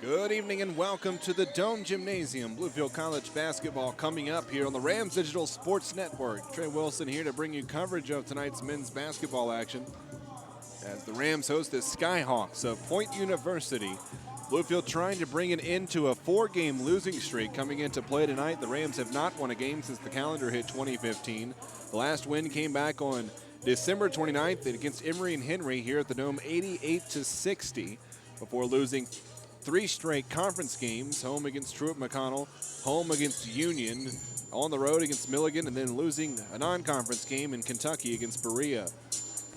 Good evening and welcome to the Dome Gymnasium. Bluefield College basketball coming up here on the Rams Digital Sports Network. Trey Wilson here to bring you coverage of tonight's men's basketball action as the Rams host the Skyhawks of Point University. Bluefield trying to bring an end to a 4-game losing streak coming into play tonight. The Rams have not won a game since the calendar hit 2015. The last win came back on December 29th against Emory and Henry here at the Dome, 88-60, before losing 3 straight conference games, home against Truett McConnell, home against Union, on the road against Milligan, and then losing a non-conference game in Kentucky against Berea.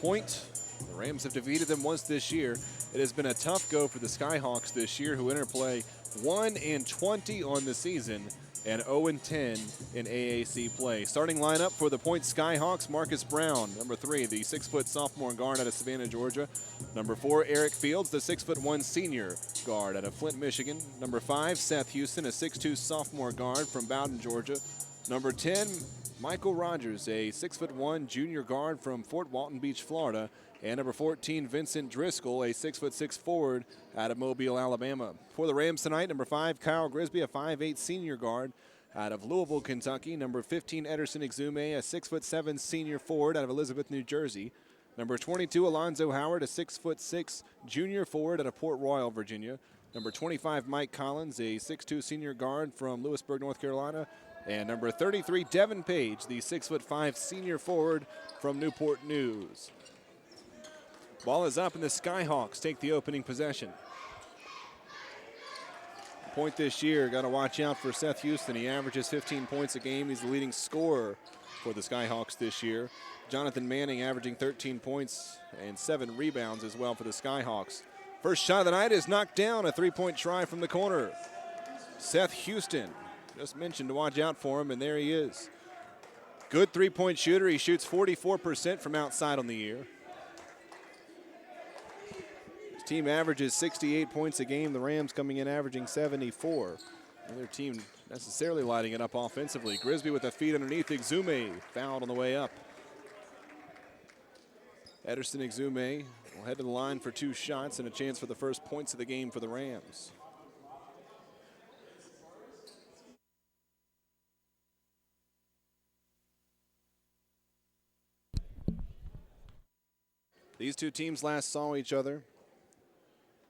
Point, the Rams have defeated them once this year. It has been a tough go for the Skyhawks this year, who interplay 1-20 on the season and 0-10 in AAC play. Starting lineup for the Point Skyhawks: Marcus Brown, number 3, the 6-foot sophomore guard out of Savannah, Georgia. Number 4, Eric Fields, the 6'1" senior guard out of Flint, Michigan. Number 5, Seth Houston, a 6'2" sophomore guard from Bowden, Georgia. Number 10, Michael Rogers, a 6'1" junior guard from Fort Walton Beach, Florida. And number 14, Vincent Driscoll, a 6'6" forward out of Mobile, Alabama. For the Rams tonight, number 5, Kyle Grisby, a 5'8" senior guard out of Louisville, Kentucky. Number 15, Ederson Exume, a 6'7" senior forward out of Elizabeth, New Jersey. Number 22, Alonzo Howard, a 6'6" junior forward out of Port Royal, Virginia. Number 25, Mike Collins, a 6'2" senior guard from Lewisburg, North Carolina. And number 33, Devin Page, the 6'5" senior forward from Newport News. Ball is up and the Skyhawks take the opening possession. Point this year, got to watch out for Seth Houston. He averages 15 points a game. He's the leading scorer for the Skyhawks this year. Jonathan Manning averaging 13 points and 7 rebounds as well for the Skyhawks. First shot of the night is knocked down, a 3-point try from the corner. Seth Houston, just mentioned to watch out for him, and there he is. Good 3-point shooter. He shoots 44% from outside on the year. Team averages 68 points a game. The Rams coming in averaging 74. Neither team necessarily lighting it up offensively. Grisby with a feed underneath. Exume fouled on the way up. Ederson Exume will head to the line for 2 shots and a chance for the first points of the game for the Rams. These two teams last saw each other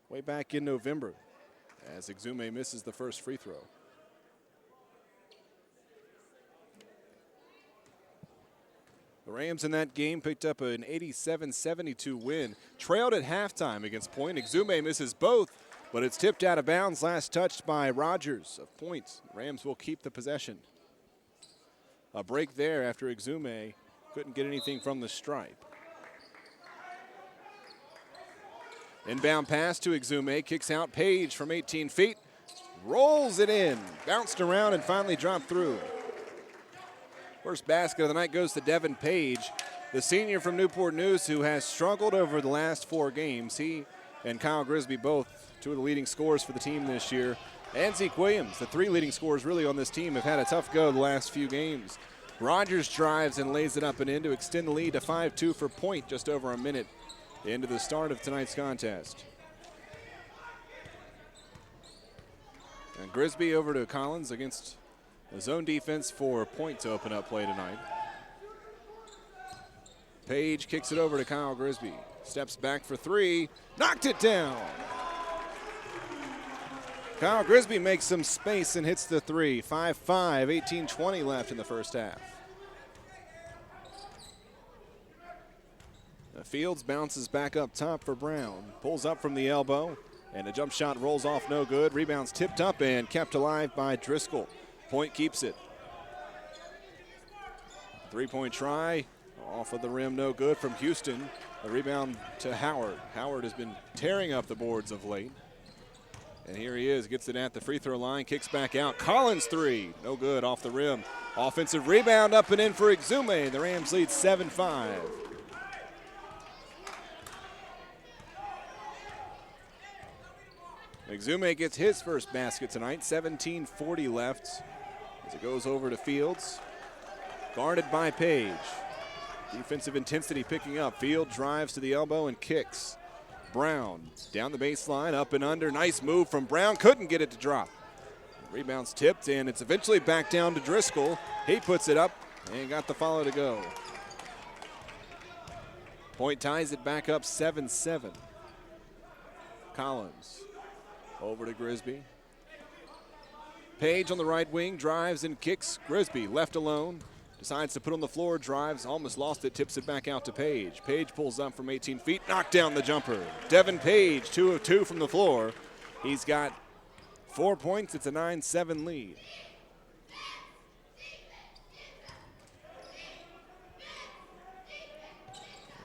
way back in November as Exume misses the first free throw. The Rams in that game picked up an 87-72 win. Trailed at halftime against Point. Exume misses both, but it's tipped out of bounds. Last touched by Rogers of Point. Rams will keep the possession. A break there after Exume couldn't get anything from the stripe. Inbound pass to Exume, kicks out Page from 18 feet, rolls it in, bounced around and finally dropped through. First basket of the night goes to Devin Page, the senior from Newport News who has struggled over the last 4 games. He and Kyle Grisby, both 2 of the leading scorers for the team this year. And Zeke Williams, the 3 leading scorers really on this team, have had a tough go the last few games. Rogers drives and lays it up and in to extend the lead to 5-2 for Point, just over a minute into the start of tonight's contest. And Grisby over to Collins against the zone defense for Point to open up play tonight. Page kicks it over to Kyle Grisby. Steps back for 3, knocked it down. Kyle Grisby makes some space and hits the 3. 5-5, 18-20 left in the first half. Fields bounces back up top for Brown. Pulls up from the elbow, and a jump shot rolls off no good. Rebounds tipped up and kept alive by Driscoll. Point keeps it. 3-point try, off of the rim, no good from Houston. The rebound to Howard. Howard has been tearing up the boards of late. And here he is, gets it at the free throw line, kicks back out. Collins 3, no good, off the rim. Offensive rebound up and in for Exume. The Rams lead 7-5. Exume gets his first basket tonight, 17:40 left as it goes over to Fields. Guarded by Page. Defensive intensity picking up. Field drives to the elbow and kicks. Brown down the baseline, up and under. Nice move from Brown. Couldn't get it to drop. Rebound's tipped, and it's eventually back down to Driscoll. He puts it up and got the follow to go. Point ties it back up 7-7. Collins over to Grisby. Page on the right wing, drives and kicks. Grisby left alone. Decides to put on the floor, drives, almost lost it, tips it back out to Page. Page pulls up from 18 feet, knocked down the jumper. Devin Page, 2 of 2 from the floor. He's got 4 points. It's a 9-7 lead.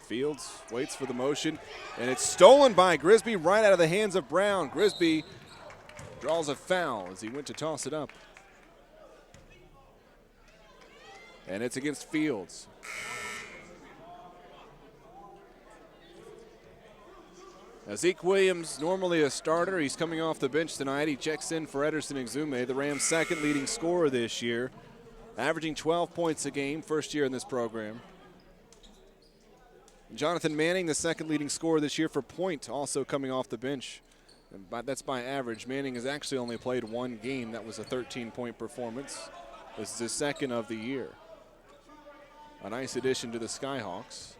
Fields waits for the motion, and it's stolen by Grisby right out of the hands of Brown. Grisby draws a foul as he went to toss it up. And it's against Fields. Now Zeke Williams, normally a starter, he's coming off the bench tonight. He checks in for Ederson Exume, the Rams' second leading scorer this year, averaging 12 points a game, first year in this program. Jonathan Manning, the second leading scorer this year for point, also coming off the bench. That's by average. Manning has actually only played 1 game. That was a 13-point performance. This is his second of the year. A nice addition to the Skyhawks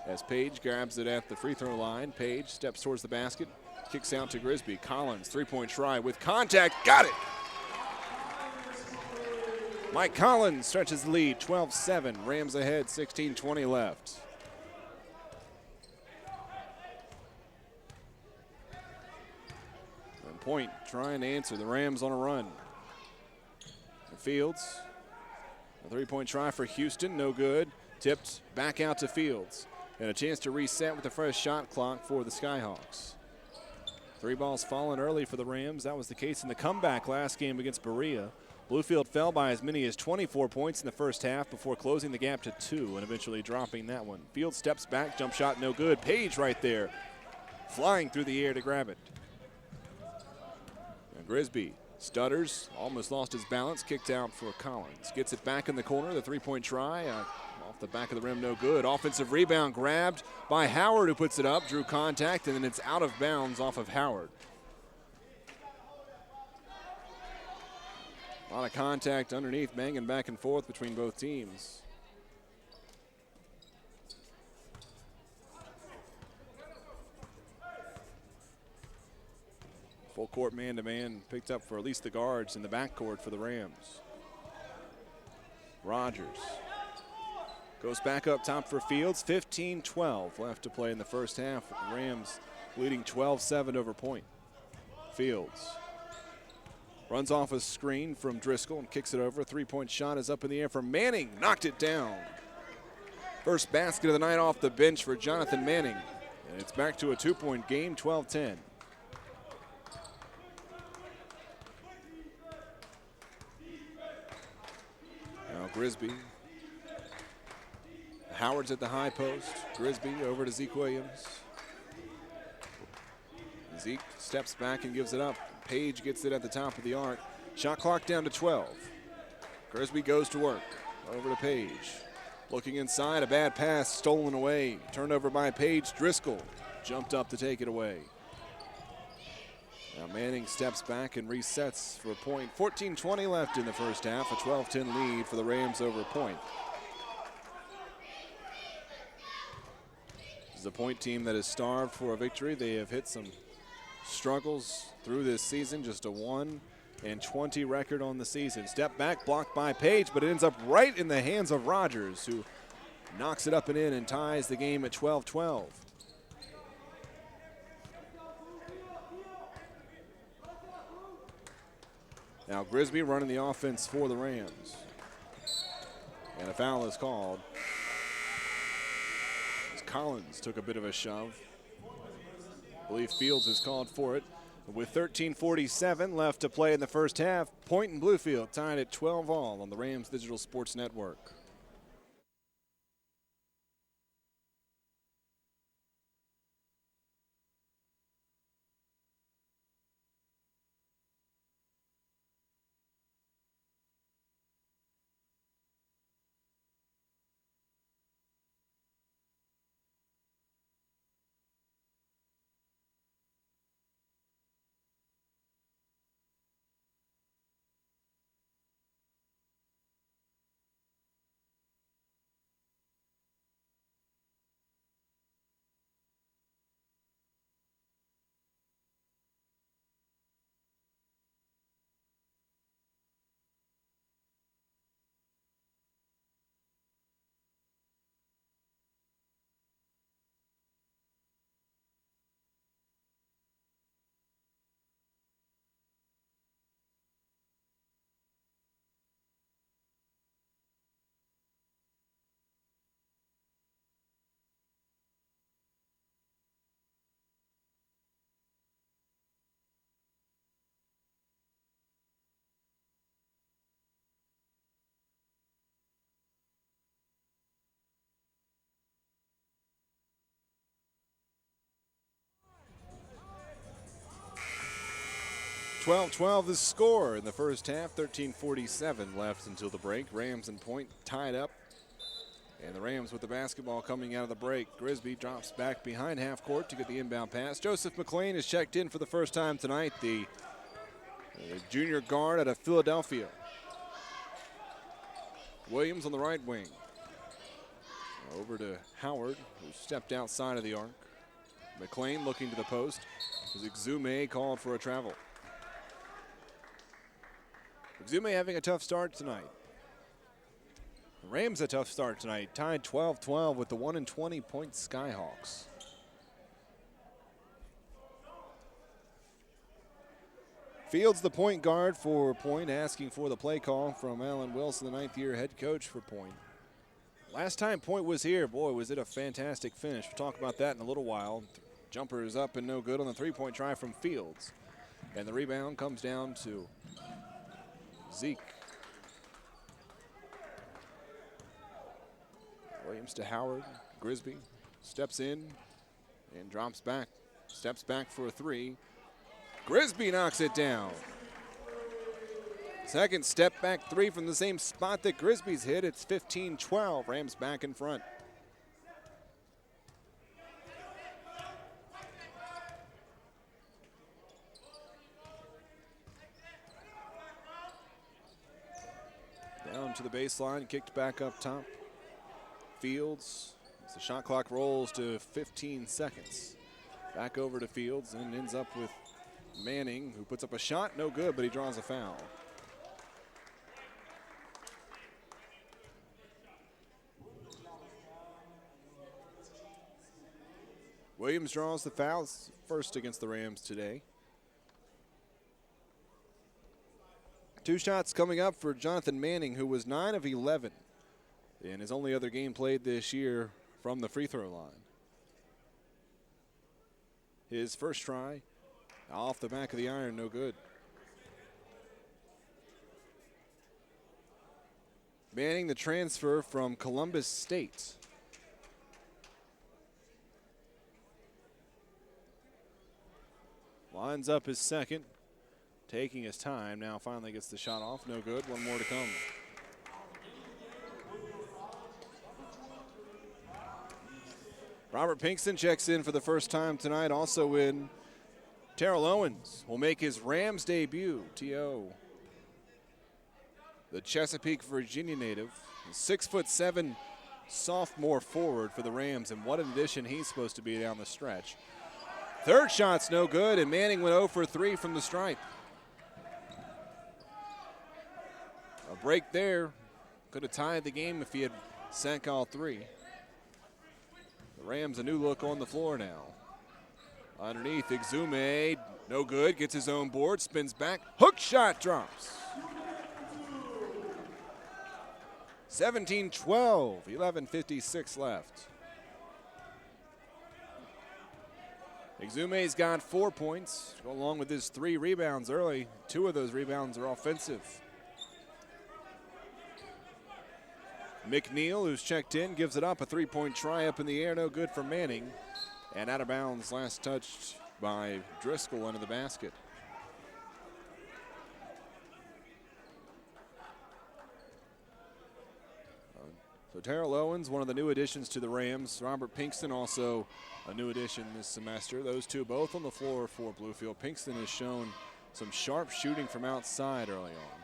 as Page grabs it at the free throw line. Page steps towards the basket, kicks out to Grisby. Collins, three-point try with contact, got it! Mike Collins stretches the lead, 12-7. Rams ahead, 16:20 left. And Point trying to answer, the Rams on a run. Fields. A three-point try for Houston, no good. Tipped back out to Fields. And a chance to reset with a fresh shot clock for the Skyhawks. 3 balls falling early for the Rams. That was the case in the comeback last game against Berea. Bluefield fell by as many as 24 points in the first half before closing the gap to 2 and eventually dropping that one. Fields steps back, jump shot no good. Page right there, flying through the air to grab it. Now Grisby stutters, almost lost his balance, kicked out for Collins. Gets it back in the corner, the three-point try, off the back of the rim, no good. Offensive rebound grabbed by Howard, who puts it up, drew contact, and then it's out of bounds off of Howard. A lot of contact underneath, banging back and forth between both teams. Full court man-to-man picked up for at least the guards in the backcourt for the Rams. Rogers goes back up top for Fields. 15-12 left to play in the first half. The Rams leading 12-7 over Point. Fields runs off a screen from Driscoll and kicks it over. Three-point shot is up in the air for Manning. Knocked it down. First basket of the night off the bench for Jonathan Manning. And it's back to a 2-point game, 12-10. Now Grisby. Howard's at the high post. Grisby over to Zeke Williams. Zeke steps back and gives it up. Page gets it at the top of the arc. Shot clock down to 12. Grisby goes to work. Over to Page. Looking inside, a bad pass stolen away. Turned over by Page. Driscoll jumped up to take it away. Now Manning steps back and resets for a point. 14-20 left in the first half. A 12-10 lead for the Rams over Point. This is a Point team that is starved for a victory. They have hit some struggles through this season. Just a 1-20 record on the season. Step back, blocked by Page, but it ends up right in the hands of Rogers, who knocks it up and in and ties the game at 12-12. Now Grisby running the offense for the Rams. And a foul is called. As Collins took a bit of a shove. I believe Fields is called for it. With 13:47 left to play in the first half, Point and Bluefield tied at 12-all on the Rams Digital Sports Network. 12-12 the score in the first half. 13:47 left until the break. Rams and Point tied up. And the Rams with the basketball coming out of the break. Grisby drops back behind half court to get the inbound pass. Joseph McLean is checked in for the first time tonight, the junior guard out of Philadelphia. Williams on the right wing. Over to Howard, who stepped outside of the arc. McLean looking to the post. Exume called for a travel. Exume having a tough start tonight. Rams a tough start tonight, tied 12-12 with the 1-20 Point Skyhawks. Fields the point guard for Point, asking for the play call from Alan Wilson, the 9th-year head coach for Point. Last time Point was here, boy, was it a fantastic finish. We'll talk about that in a little while. Jumper is up and no good on the three-point try from Fields. And the rebound comes down to Zeke. Williams to Howard. Grisby steps in and drops back. Steps back for a three. Grisby knocks it down. Second step back three from the same spot that Grisby's hit. It's 15-12. Rams back in front. Down to the baseline, kicked back up top. Fields, as the shot clock rolls to 15 seconds. Back over to Fields and ends up with Manning, who puts up a shot, no good, but he draws a foul. Williams draws the fouls first against the Rams today. Two shots coming up for Jonathan Manning, who was 9 of 11 in his only other game played this year from the free throw line. His first try off the back of the iron, no good. Manning, the transfer from Columbus State. Lines up his second, taking his time. Now finally gets the shot off, no good. One more to come. Robert Pinkston checks in for the first time tonight. Also in, Terrell Owens will make his Rams debut. T.O., the Chesapeake, Virginia native, 6'7" sophomore forward for the Rams, and what an addition he's supposed to be down the stretch. Third shot's no good, and Manning went 0 for 3 from the stripe. A break there. Could have tied the game if he had sank all three. The Rams a new look on the floor now. Underneath, Exume, no good, gets his own board, spins back, hook shot drops. 17-12, 11:56 left. Exume's got 4 points, along with his 3 rebounds early. 2 of those rebounds are offensive. McNeil, who's checked in, gives it up. A 3-point try up in the air, no good for Manning. And out of bounds, last touched by Driscoll under the basket. So Terrell Owens, one of the new additions to the Rams. Robert Pinkston, also a new addition this semester. Those two both on the floor for Bluefield. Pinkston has shown some sharp shooting from outside early on.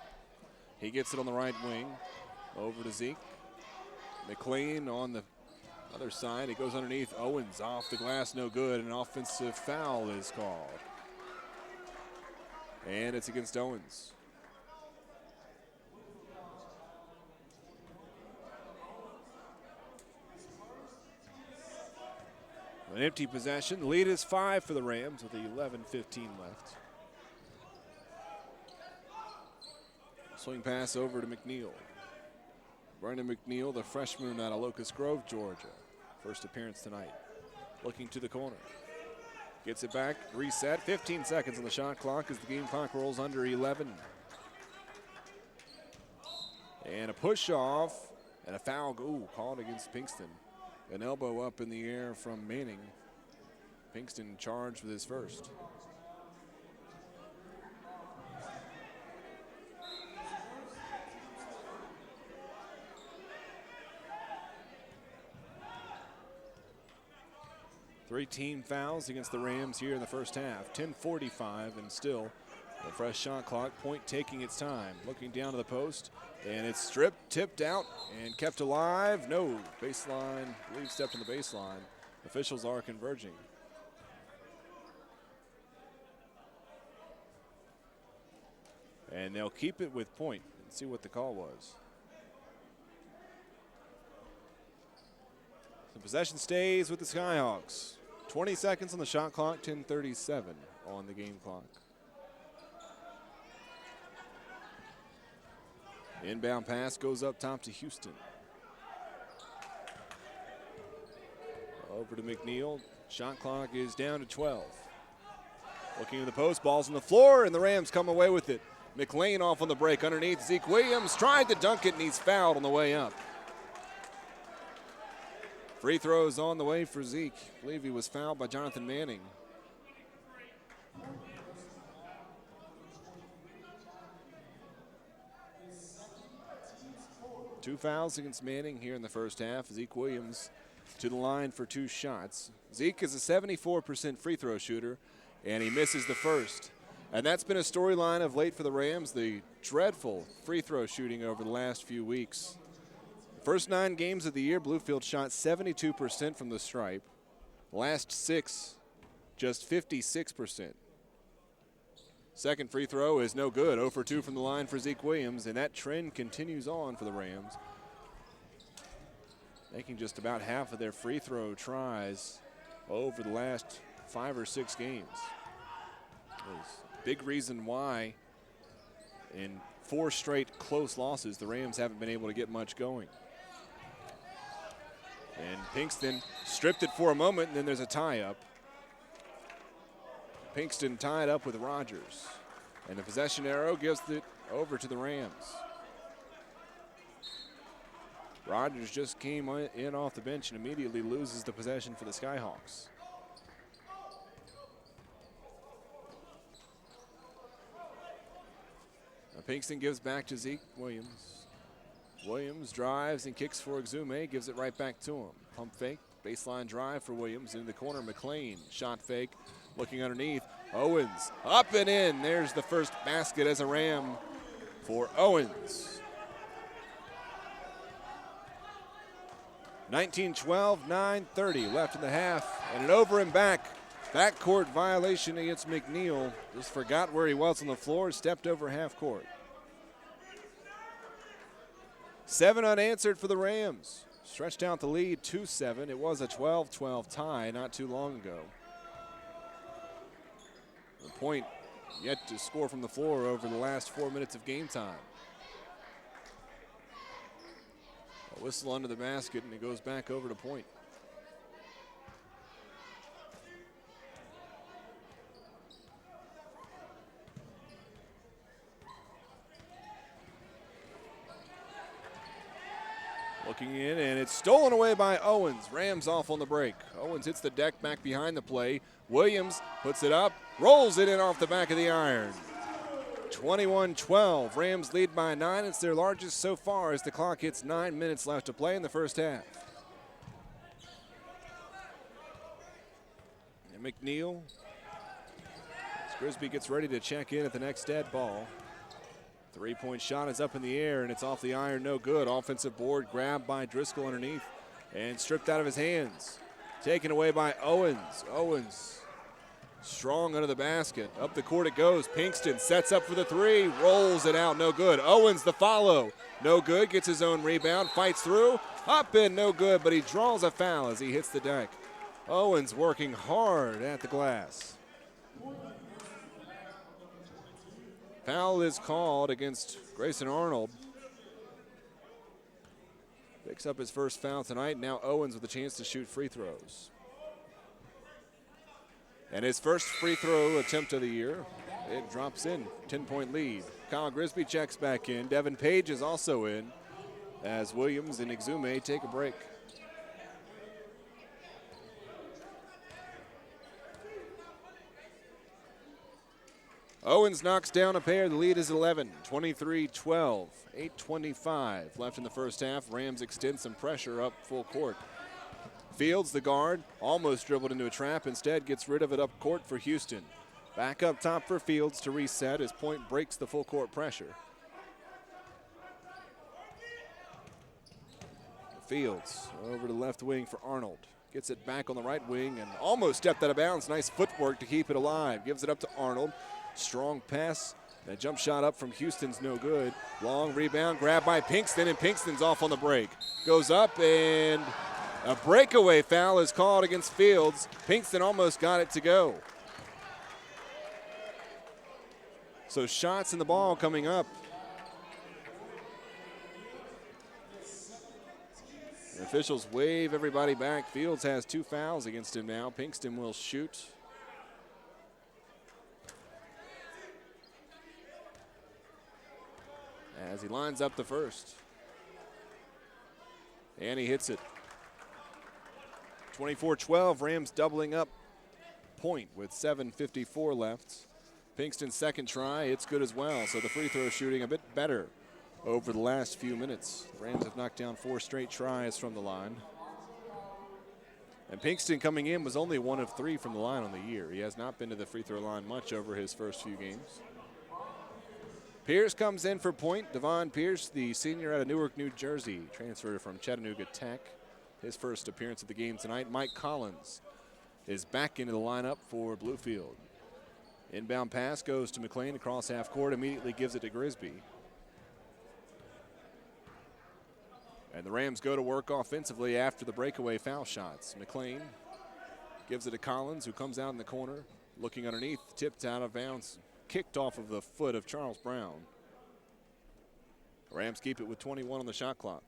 He gets it on the right wing, over to Zeke. McLean on the other side. It goes underneath. Owens off the glass, no good. An offensive foul is called. And it's against Owens. An empty possession. The lead is 5 for the Rams with 11:15 left. Swing pass over to McNeil. Brandon McNeil, the freshman out of Locust Grove, Georgia. First appearance tonight. Looking to the corner. Gets it back, reset. 15 seconds on the shot clock as the game clock rolls under 11. And a push off and a foul called against Pinkston. An elbow up in the air from Manning. Pinkston charged with his first. 3 team fouls against the Rams here in the first half. 10:45 and still a fresh shot clock. Point taking its time. Looking down to the post, and it's stripped, tipped out, and kept alive. No, baseline, I believe stepped on the baseline. Officials are converging. And they'll keep it with point and see what the call was. The possession stays with the Skyhawks. 20 seconds on the shot clock, 10:37 on the game clock. Inbound pass goes up top to Houston. Over to McNeil. Shot clock is down to 12. Looking at the post, ball's on the floor, and the Rams come away with it. McLean off on the break underneath. Zeke Williams tried to dunk it, and he's fouled on the way up. Free throws on the way for Zeke. I believe he was fouled by Jonathan Manning. Two fouls against Manning here in the first half. Zeke Williams to the line for 2 shots. Zeke is a 74% free throw shooter, and he misses the first. And that's been a storyline of late for the Rams, the dreadful free throw shooting over the last few weeks. First 9 games of the year, Bluefield shot 72% from the stripe. Last 6, just 56%. Second free throw is no good. 0 for 2 from the line for Zeke Williams, and that trend continues on for the Rams, making just about half of their free throw tries over the last 5 or 6 games. Big reason why in 4 straight close losses, the Rams haven't been able to get much going. And Pinkston stripped it for a moment, and then there's a tie-up. Pinkston tied up with Rogers. And the possession arrow gives it over to the Rams. Rogers just came in off the bench and immediately loses the possession for the Skyhawks. Now Pinkston gives back to Zeke Williams. Williams drives and kicks for Exume, gives it right back to him. Pump fake, baseline drive for Williams into the corner. McLean, shot fake, looking underneath. Owens, up and in. There's the first basket as a Ram for Owens. 19-12, 9:30 left in the half, and an over and backcourt violation against McNeil. Just forgot where he was on the floor, stepped over half court. 7 unanswered for the Rams. Stretched out the lead 2-7. It was a 12-12 tie not too long ago. The point yet to score from the floor over the last 4 minutes of game time. A whistle under the basket, and it goes back over to point. Looking in, and it's stolen away by Owens. Rams off on the break. Owens hits the deck back behind the play. Williams puts it up, rolls it in off the back of the iron. 21-12. Rams lead by 9. It's their largest so far as the clock hits 9 minutes left to play in the first half. And McNeil, as Grisby gets ready to check in at the next dead ball. 3-point shot is up in the air, and it's off the iron, no good. Offensive board grabbed by Driscoll underneath and stripped out of his hands. Taken away by Owens. Owens strong under the basket. Up the court it goes. Pinkston sets up for the 3, rolls it out, no good. Owens the follow, no good. Gets his own rebound, fights through, up and no good, but he draws a foul as he hits the deck. Owens working hard at the glass. Foul is called against Grayson Arnold. Picks up his first foul tonight. Now Owens with a chance to shoot free throws. And his first free throw attempt of the year. It drops in, 10-point lead. Kyle Grisby checks back in. Devin Page is also in as Williams and Exume take a break. Owens knocks down a pair. The lead is 11, 23-12, 8:25 left in the first half. Rams extend some pressure up full court. Fields, the guard, almost dribbled into a trap. Instead, gets rid of it up court for Houston. Back up top for Fields to reset as Point breaks the full court pressure. Fields over to left wing for Arnold. Gets it back on the right wing and almost stepped out of bounds. Nice footwork to keep it alive. Gives it up to Arnold. Strong pass. That jump shot up from Houston's no good. Long rebound, grabbed by Pinkston, and Pinkston's off on the break. Goes up, and a breakaway foul is called against Fields. Pinkston almost got it to go. So shots in the ball coming up. The officials wave everybody back. Fields has 2 fouls against him now. Pinkston will shoot. As he lines up the first. And he hits it. 24-12, Rams doubling up Point with 7:54 left. Pinkston's second try, it's good as well. So the free throw shooting a bit better over the last few minutes. The Rams have knocked down 4 straight tries from the line. And Pinkston coming in was only 1 of 3 from the line on the year. He has not been to the free throw line much over his first few games. Pierce comes in for Point. Devon Pierce, the senior out of Newark, New Jersey, transferred from Chattanooga Tech. His first appearance at the game tonight. Mike Collins is back into the lineup for Bluefield. Inbound pass goes to McLean across half court, immediately gives it to Grisby. And the Rams go to work offensively after the breakaway foul shots. McLean gives it to Collins, who comes out in the corner, looking underneath, tipped out of bounds, kicked off of the foot of Charles Brown. The Rams keep it with 21 on the shot clock.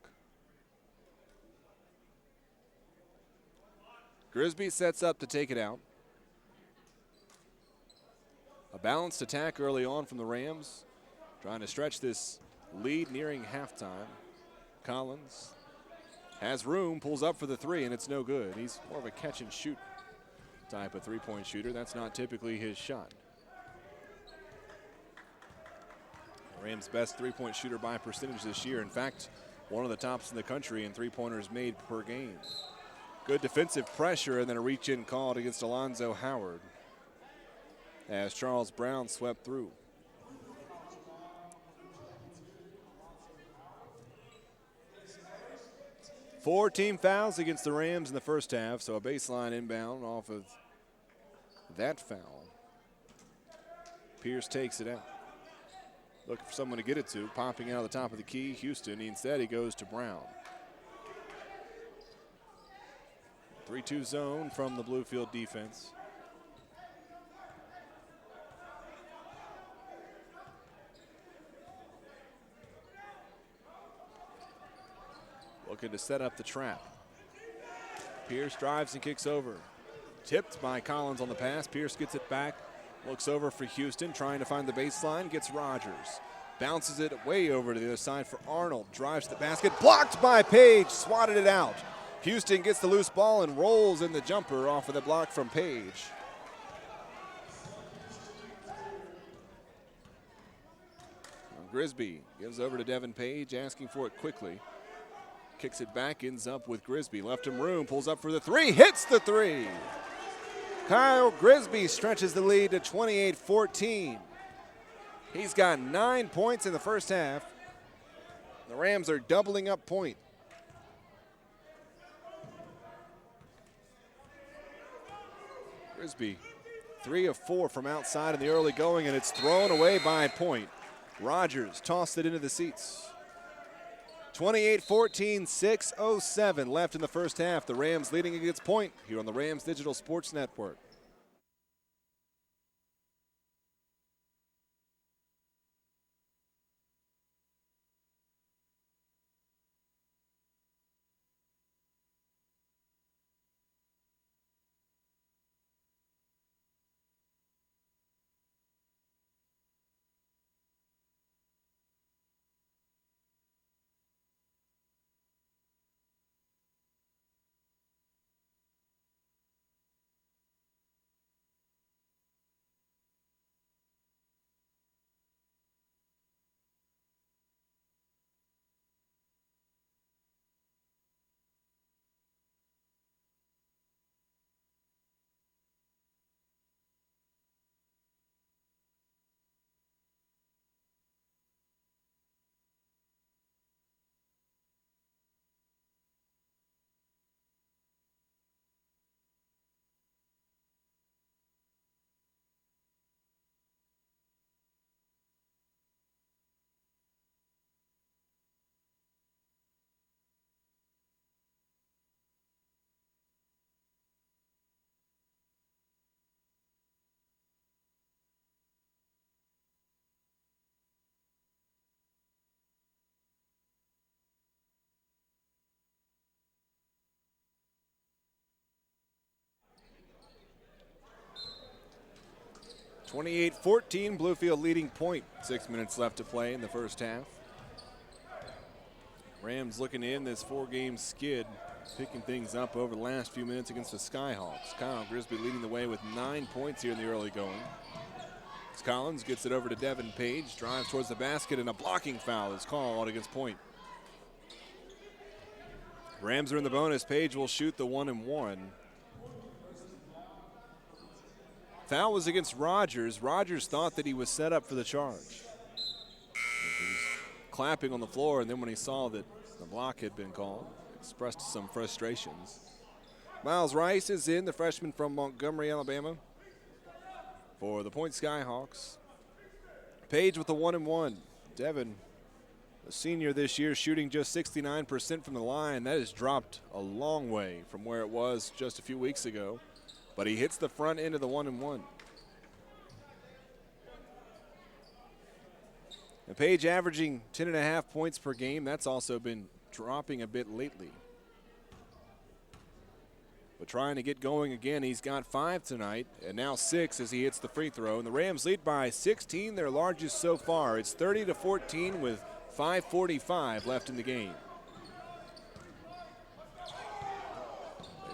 Grisby sets up to take it out. A balanced attack early on from the Rams, trying to stretch this lead nearing halftime. Collins has room, pulls up for the 3, and it's no good. He's more of a catch and shoot type of three-point shooter. That's not typically his shot. Rams' best three-point shooter by percentage this year. In fact, one of the tops in the country in three-pointers made per game. Good defensive pressure and then a reach-in called against Alonzo Howard as Charles Brown swept through. Four team fouls against the Rams in the first half, so a baseline inbound off of that foul. Pierce takes it out. Looking for someone to get it to, popping out of the top of the key, Houston. Instead, he goes to Brown. 3-2 zone from the Bluefield defense. Looking to set up the trap. Pierce drives and kicks over. Tipped by Collins on the pass. Pierce gets it back. Looks over for Houston, trying to find the baseline. Gets Rogers. Bounces it way over to the other side for Arnold. Drives to the basket. Blocked by Page. Swatted it out. Houston gets the loose ball and rolls in the jumper off of the block from Page. Grisby gives over to Devin Page, asking for it quickly. Kicks it back, ends up with Grisby. Left him room, pulls up for the 3, hits the 3. Kyle Grisby stretches the lead to 28-14. He's got 9 points in the first half. The Rams are doubling up Point. Grisby, 3 of 4 from outside in the early going, and it's thrown away by Point. Rogers tossed it into the seats. 28-14, 6:07 left in the first half. The Rams leading against Point here on the Rams Digital Sports Network. 28-14, Bluefield leading point. 6 minutes left to play in the first half. Rams looking to end this 4-game skid, picking things up over the last few minutes against the Skyhawks. Kyle Grisby leading the way with 9 points here in the early going. As Collins gets it over to Devin Page, drives towards the basket, and a blocking foul is called against Point. Rams are in the bonus. Page will shoot the 1-and-1. Foul was against Rogers. Rogers thought that he was set up for the charge. He was clapping on the floor, and then when he saw that the block had been called, expressed some frustrations. Miles Rice is in, the freshman from Montgomery, Alabama, for the Point Skyhawks. Page with the 1-and-1. Devin, a senior this year, shooting just 69% from the line. That has dropped a long way from where it was just a few weeks ago. But he hits the front end of the 1-and-1. And Page averaging 10.5 points per game. That's also been dropping a bit lately. But trying to get going again. He's got 5 tonight, and now 6 as he hits the free throw. And the Rams lead by 16, their largest so far. It's 30-14 with 5:45 left in the game.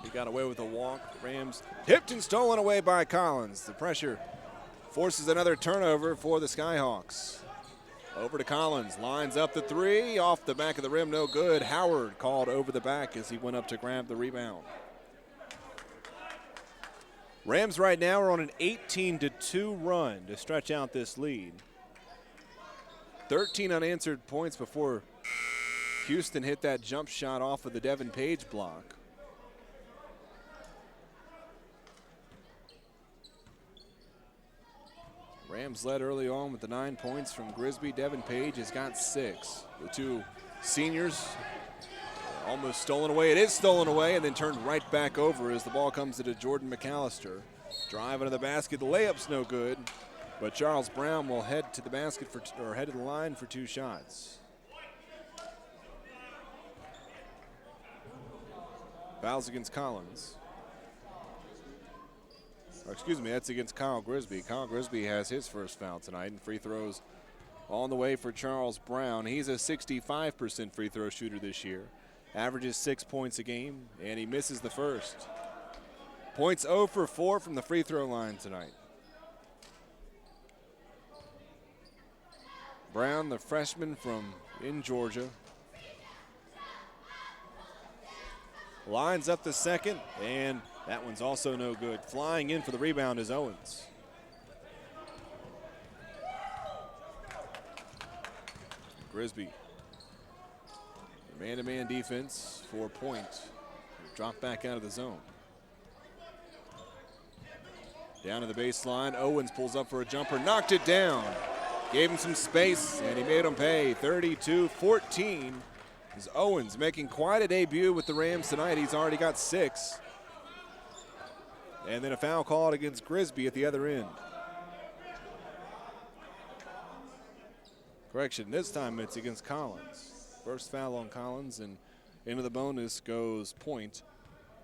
He got away with a walk. Rams tipped and stolen away by Collins. The pressure forces another turnover for the Skyhawks. Over to Collins, lines up the 3, off the back of the rim, no good. Howard called over the back as he went up to grab the rebound. Rams right now are on an 18-2 run to stretch out this lead. 13 unanswered points before Houston hit that jump shot off of the Devin Page block. Rams led early on with the 9 points from Grisby. Devin Page has got 6. The two seniors almost stolen away. It is stolen away and then turned right back over as the ball comes to Jordan McAllister. Driving to the basket, the layup's no good, but Charles Brown will head to the basket head to the line for 2 shots. Fouls against Collins. Excuse me, that's against Kyle Grisby. Kyle Grisby has his first foul tonight, and free throws on the way for Charles Brown. He's a 65% free throw shooter this year. Averages 6 points a game, and he misses the first. Points 0 for 4 from the free throw line tonight. Brown, the freshman from in Georgia, lines up the second, and that one's also no good. Flying in for the rebound is Owens. Grisby. Man-to-man defense for Point. Drop back out of the zone. Down to the baseline. Owens pulls up for a jumper. Knocked it down. Gave him some space, and he made him pay. 32-14. Is Owens making quite a debut with the Rams tonight. He's already got 6. And then a foul called against Grisby at the other end. Correction, this time it's against Collins. First foul on Collins, and into the bonus goes Point.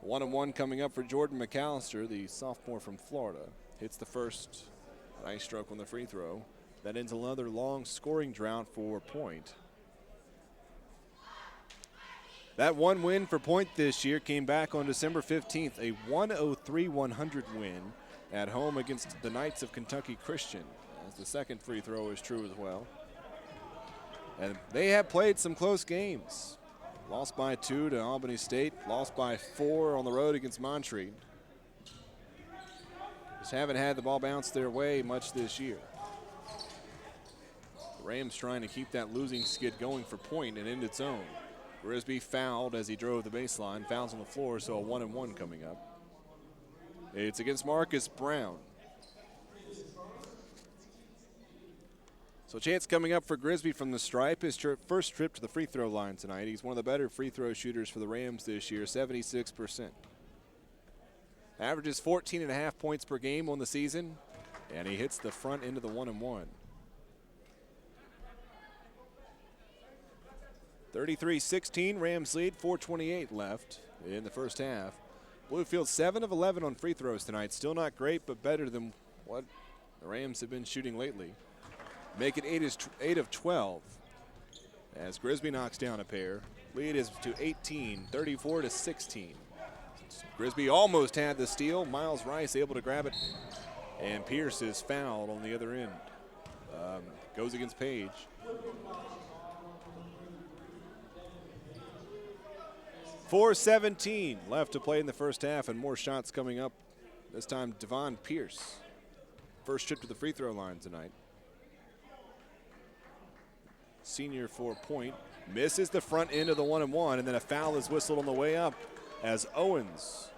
1-and-1 coming up for Jordan McAllister, the sophomore from Florida. Hits the first. Nice stroke on the free throw. That ends another long scoring drought for Point. That one win for Point this year came back on December 15th, a 103-100 win at home against the Knights of Kentucky Christian, as the second free throw is true as well. And they have played some close games. Lost by 2 to Albany State, lost by 4 on the road against Montreat. Just haven't had the ball bounce their way much this year. The Rams trying to keep that losing skid going for Point and end its own. Grisby fouled as he drove the baseline. Fouls on the floor, so a 1-and-1 coming up. It's against Marcus Brown. So chance coming up for Grisby from the stripe. His first trip to the free throw line tonight. He's one of the better free throw shooters for the Rams this year, 76%. Averages 14.5 points per game on the season, and he hits the front end of the 1-and-1. 33-16, Rams lead, 4:28 left in the first half. Bluefield 7 of 11 on free throws tonight. Still not great, but better than what The Rams have been shooting lately. Make it 8 of 12 as Grisby knocks down a pair. Lead is to 18, 34 to 16. Grisby almost had the steal. Miles Rice able to grab it, and Pierce is fouled on the other end. Goes against Page. .4:17 left to play in the first half, and more shots coming up. This time, Devon Pierce. First trip to the free throw line tonight. Senior for Point. Misses the front end of the 1-and-1, and then a foul is whistled on the way up as Owens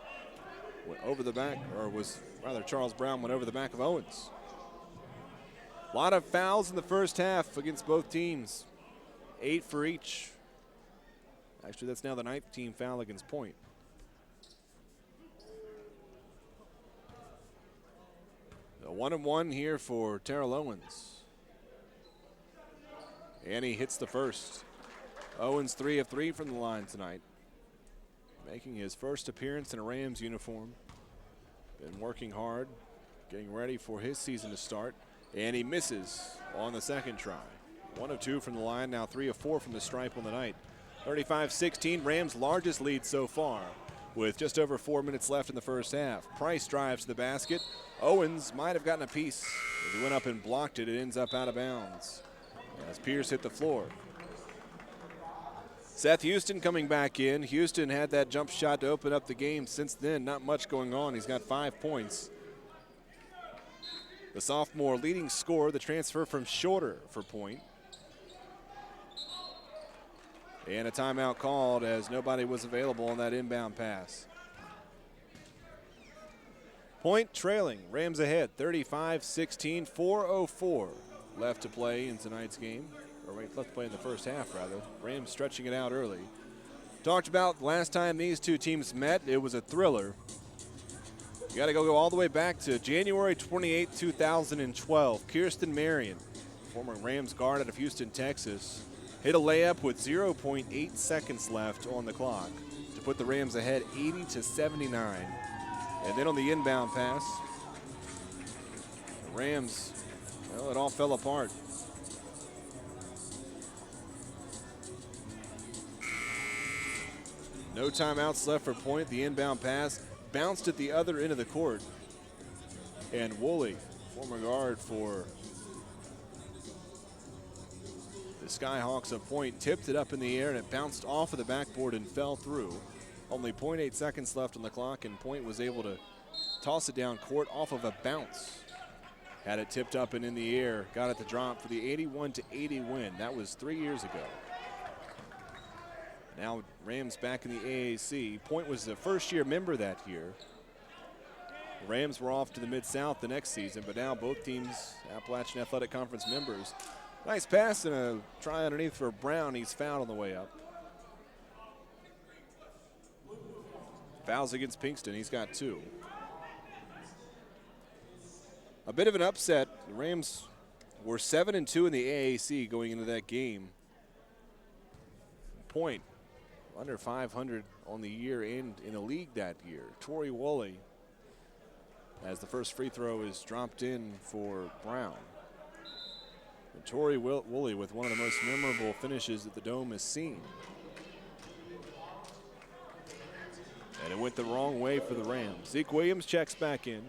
went over the back, or was rather Charles Brown went over the back of Owens. A lot of fouls in the first half against both teams. 8 for each. Actually, that's now the 9th team foul against Point. A 1-and-1 here for Terrell Owens. And he hits the first. Owens 3 of 3 from the line tonight. Making his first appearance in a Rams uniform. Been working hard, getting ready for his season to start. And he misses on the second try. 1 of 2 from the line, now 3 of 4 from the stripe on the night. 35-16, Rams' largest lead so far, with just over 4 minutes left in the first half. Price drives to the basket. Owens might have gotten a piece. As he went up and blocked it, it ends up out of bounds as Pierce hit the floor. Seth Houston coming back in. Houston had that jump shot to open up the game. Since then, not much going on. He's got 5 points. The sophomore leading scorer, the transfer from Shorter for Point. And a timeout called as nobody was available on that inbound pass. Point trailing, Rams ahead, 35-16, 4:04 left to play in tonight's game. Or left to play in the first half, rather. Rams stretching it out early. Talked about last time these two teams met, it was a thriller. You got to go all the way back to January 28, 2012. Kirsten Marion, former Rams guard out of Houston, Texas, hit a layup with 0.8 seconds left on the clock to put the Rams ahead 80-79. And then on the inbound pass, the Rams, well, it all fell apart. No timeouts left for Point. The inbound pass bounced at the other end of the court. And Woolley, former guard for the Skyhawks of Point, tipped it up in the air, and it bounced off of the backboard and fell through. Only 0.8 seconds left on the clock, and Point was able to toss it down court off of a bounce. Had it tipped up and in the air, got it to drop for the 81-80 win. That was 3 years ago. Now Rams back in the AAC. Point was the first-year member that year. The Rams were off to the Mid-South the next season, but now both teams, Appalachian Athletic Conference members. Nice pass and a try underneath for Brown. He's fouled on the way up. Fouls against Pinkston. He's got 2. A bit of an upset. The Rams were 7-2 in the AAC going into that game. Point under 500 on the year and in the league that year. Tori Woolley, as the first free throw is dropped in for Brown. And Tori Woolley with one of the most memorable finishes that the Dome has seen. And it went the wrong way for the Rams. Zeke Williams checks back in.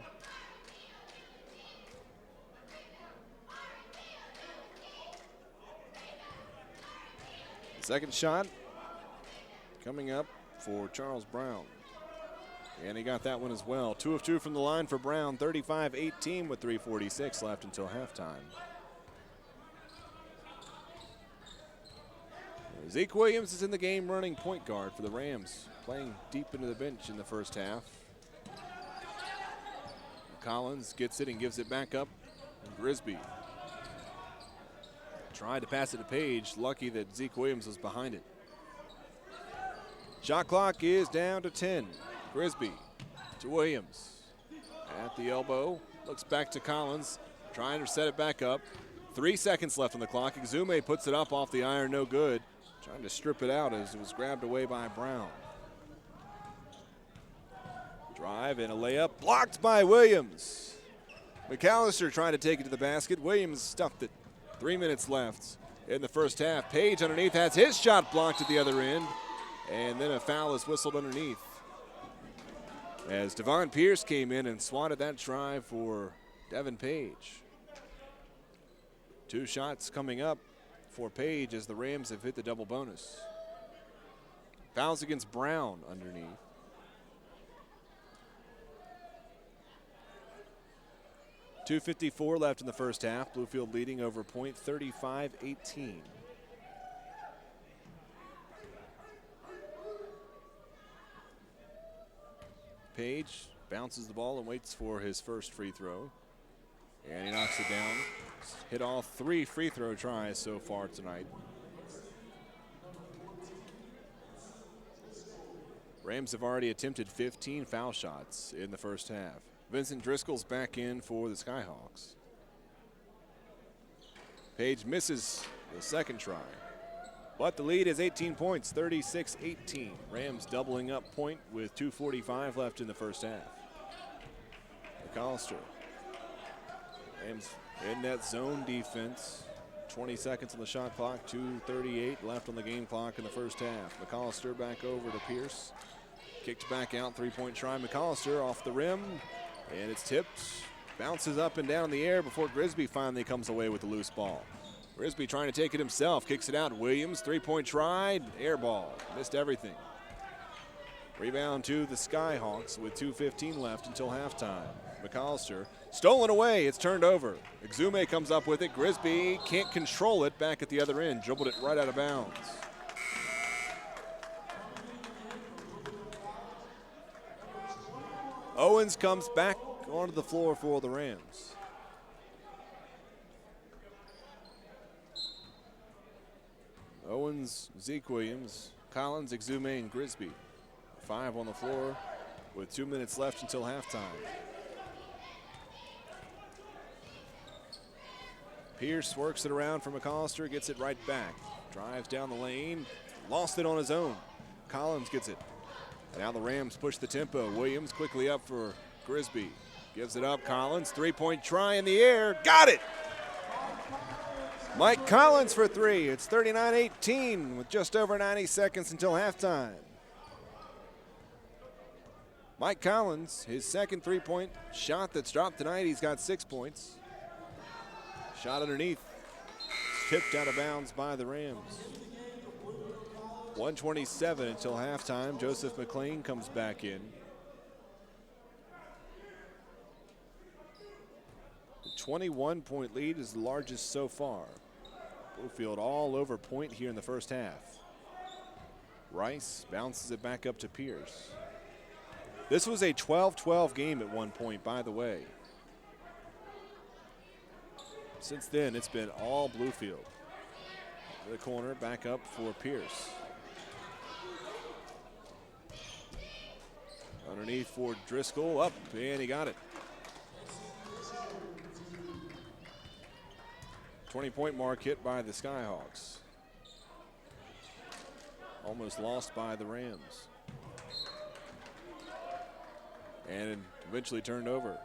The second shot coming up for Charles Brown. And he got that one as well. 2 of 2 from the line for Brown, 35-18 with 3:46 left until halftime. Zeke Williams is in the game running point guard for the Rams, playing deep into the bench in the first half. Collins gets it and gives it back up. And Grisby tried to pass it to Page, lucky that Zeke Williams was behind it. Shot clock is down to 10. Grisby to Williams at the elbow, looks back to Collins, trying to set it back up. 3 seconds left on the clock. Exume puts it up off the iron, no good. Trying to strip it out as it was grabbed away by Brown. Drive and a layup blocked by Williams. McAllister trying to take it to the basket. Williams stuffed it. 3 minutes left in the first half. Page underneath has his shot blocked at the other end. And then a foul is whistled underneath, as Devon Pierce came in and swatted that try for Devin Page. 2 shots coming up for Page as the Rams have hit the double bonus. Fouls against Brown underneath. .254 left in the first half. Bluefield leading over Point 35-18. Page bounces the ball and waits for his first free throw. And he knocks it down. He's hit all 3 free throw tries so far tonight. Rams have already attempted 15 foul shots in the first half. Vincent Driscoll's back in for the Skyhawks. Page misses the second try, but the lead is 18 points, 36-18. Rams doubling up Point with 2:45 left in the first half. McAllister. Rams in that zone defense. 20 seconds on the shot clock, 2:38 left on the game clock in the first half. McAllister back over to Pierce. Kicked back out, 3-point try. McAllister off the rim, and it's tipped. Bounces up and down the air before Grisby finally comes away with the loose ball. Grisby trying to take it himself, kicks it out. Williams, 3-point try, air ball, missed everything. Rebound to the Skyhawks with 2:15 left until halftime. McAllister stolen away, it's turned over. Exume comes up with it. Grisby can't control it back at the other end, dribbled it right out of bounds. Owens comes back onto the floor for the Rams. Owens, Zeke Williams, Collins, Exume, and Grisby. 5 on the floor with 2 minutes left until halftime. Pierce works it around for McAllister, gets it right back. Drives down the lane, lost it on his own. Collins gets it. Now the Rams push the tempo. Williams quickly up for Grisby. Gives it up, Collins, 3-point try in the air, got it! Mike Collins for 3. It's 39-18 with just over 90 seconds until halftime. Mike Collins, his second 3-point shot that's dropped tonight. He's got 6 points. Shot underneath. Tipped out of bounds by the Rams. 1:27 until halftime. Joseph McLean comes back in. The 21-point lead is the largest so far. Bluefield all over Point here in the first half. Rice bounces it back up to Pierce. This was a 12-12 game at one point, by the way. Since then, it's been all Bluefield. The corner back up for Pierce. Underneath for Driscoll, up, and he got it. 20-point mark hit by the Skyhawks. Almost lost by the Rams. And eventually turned over.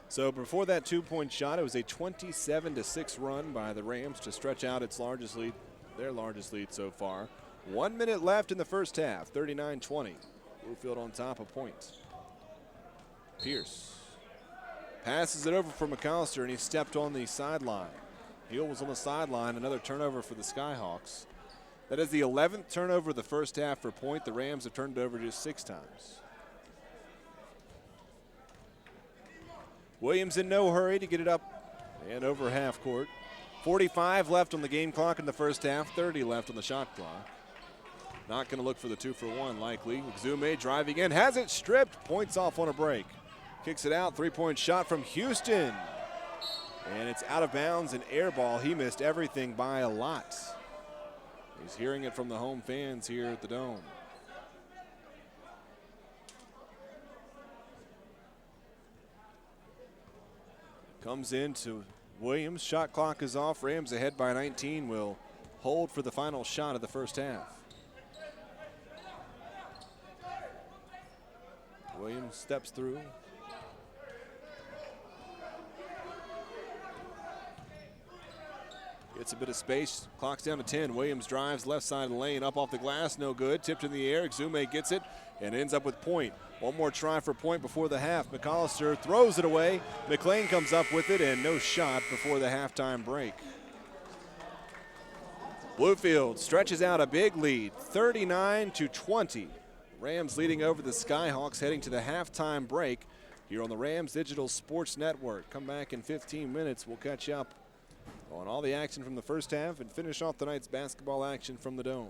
So before that 2-point shot, it was a 27-6 run by the Rams to stretch out its largest lead, their largest lead so far. 1 minute left in the first half, 39-20. Bluefield on top of Point. Pierce passes it over for McAllister, and he stepped on the sideline. Hill was on the sideline, another turnover for the Skyhawks. That is the 11th turnover of the first half for Point. The Rams have turned it over just 6 times. Williams in no hurry to get it up and over half court. 45 left on the game clock in the first half, 30 left on the shot clock. Not going to look for the 2-for-1 likely. Exume driving in, has it stripped, points off on a break. Kicks it out, 3-point shot from Houston. And it's out of bounds, an air ball. He missed everything by a lot. He's hearing it from the home fans here at the Dome. Comes into Williams, shot clock is off. Rams ahead by 19, will hold for the final shot of the first half. Williams steps through, Gets a bit of space. Clock's down to 10. Williams drives left side of the lane. Up off the glass. No good. Tipped in the air. Exume gets it and ends up with Point. One more try for Point before the half. McAllister throws it away. McLean comes up with it and no shot before the halftime break. Bluefield stretches out a big lead, 39-20. Rams leading over the Skyhawks heading to the halftime break here on the Rams Digital Sports Network. Come back in 15 minutes. We'll catch up on all the action from the first half and finish off tonight's basketball action from the Dome.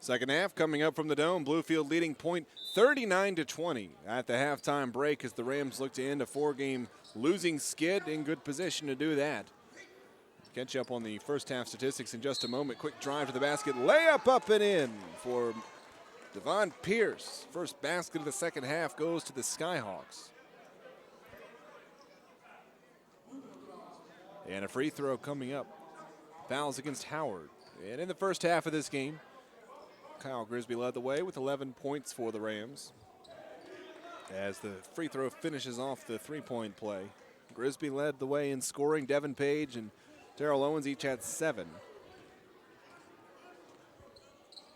Second half coming up from the Dome. Bluefield leading point 39-20 at the halftime break as the Rams look to end a 4-game losing skid. In good position to do that. Catch up on the first half statistics in just a moment. Quick drive to the basket. Layup up and in for Devon Pierce. First basket of the second half goes to the Skyhawks. And a free throw coming up. Fouls against Howard. And in the first half of this game, Kyle Grisby led the way with 11 points for the Rams. As the free throw finishes off the three-point play. Grisby led the way in scoring. Devin Page and Terrell Owens each had 7.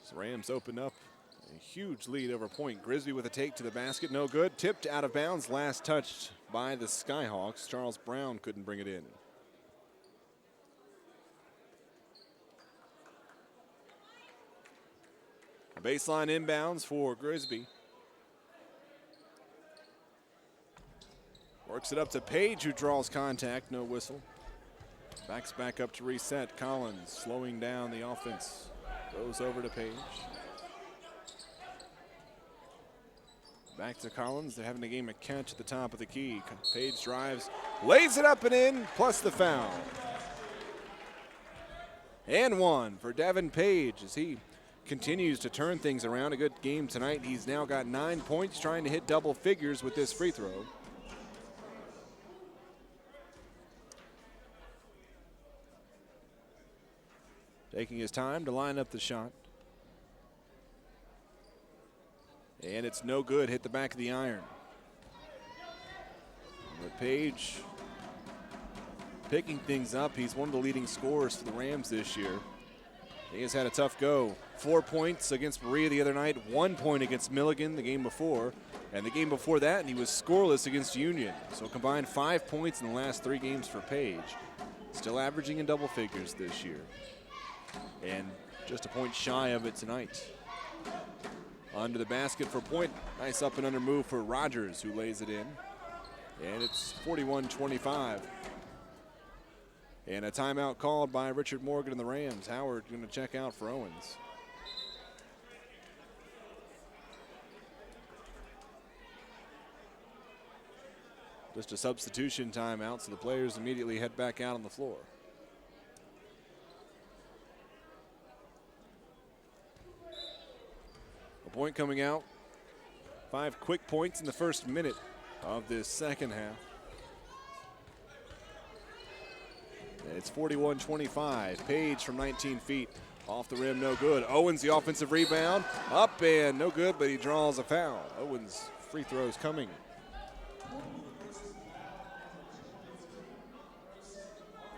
So Rams opened up a huge lead over Point. Grisby with a take to the basket, no good. Tipped out of bounds, last touched by the Skyhawks. Charles Brown couldn't bring it in. A baseline inbounds for Grisby. Works it up to Page, who draws contact, no whistle. Backs back up to reset. Collins slowing down the offense. Goes over to Page. Back to Collins. They're having a game of catch at the top of the key. Page drives, lays it up and in, plus the foul. And one for Devin Page as he continues to turn things around. A good game tonight. He's now got 9 points, trying to hit double figures with this free throw. Taking his time to line up the shot. And it's no good, hit the back of the iron. But Page picking things up. He's one of the leading scorers for the Rams this year. He has had a tough go. 4 points against Berea the other night, 1 point against Milligan the game before, and the game before that he was scoreless against Union. So combined 5 points in the last 3 games for Page. Still averaging in double figures this year. And just a point shy of it tonight. Under the basket for Point. Nice up and under move for Rogers, who lays it in. And it's 41-25. And a timeout called by Richard Morgan and the Rams. Howard going to check out for Owens. Just a substitution timeout, so the players immediately head back out on the floor. Point coming out. 5 quick points in the first minute of this second half. And it's 41-25. Page from 19 feet. Off the rim, no good. Owens, the offensive rebound. Up and no good, but he draws a foul. Owens, free throws coming.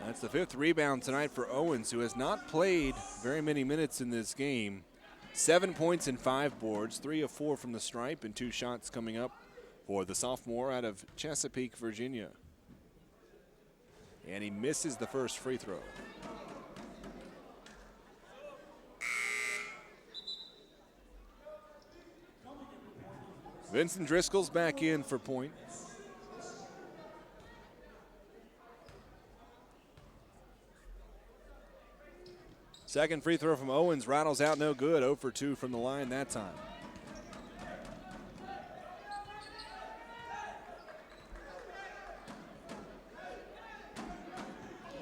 That's the 5th rebound tonight for Owens, who has not played very many minutes in this game. 7 points and 5 boards, 3 of 4 from the stripe, and 2 shots coming up for the sophomore out of Chesapeake, Virginia. And he misses the first free throw. Vincent Driscoll's back in for Point. Second free throw from Owens, rattles out no good, 0 for 2 from the line that time.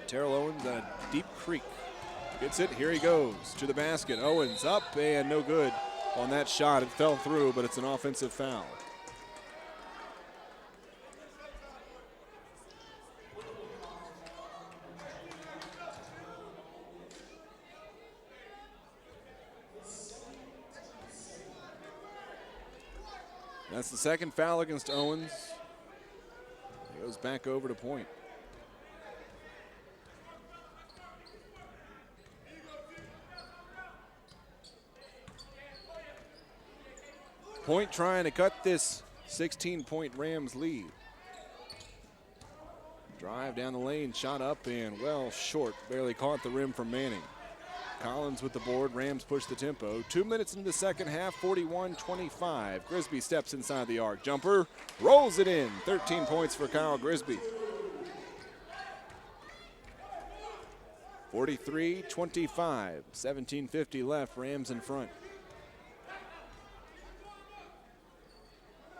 Terrell Owens, a deep creek. Gets it, here he goes to the basket. Owens up and no good on that shot. It fell through, but it's an offensive foul. That's the second foul against Owens. He goes back over to Point. Point trying to cut this 16-point Rams lead. Drive down the lane, shot up and well short. Barely caught the rim from Manning. Collins with the board. Rams push the tempo. 2 minutes into the second half, 41-25. Grisby steps inside the arc. Jumper, rolls it in. 13 points for Kyle Grisby. 43-25. 17:50 left. Rams in front.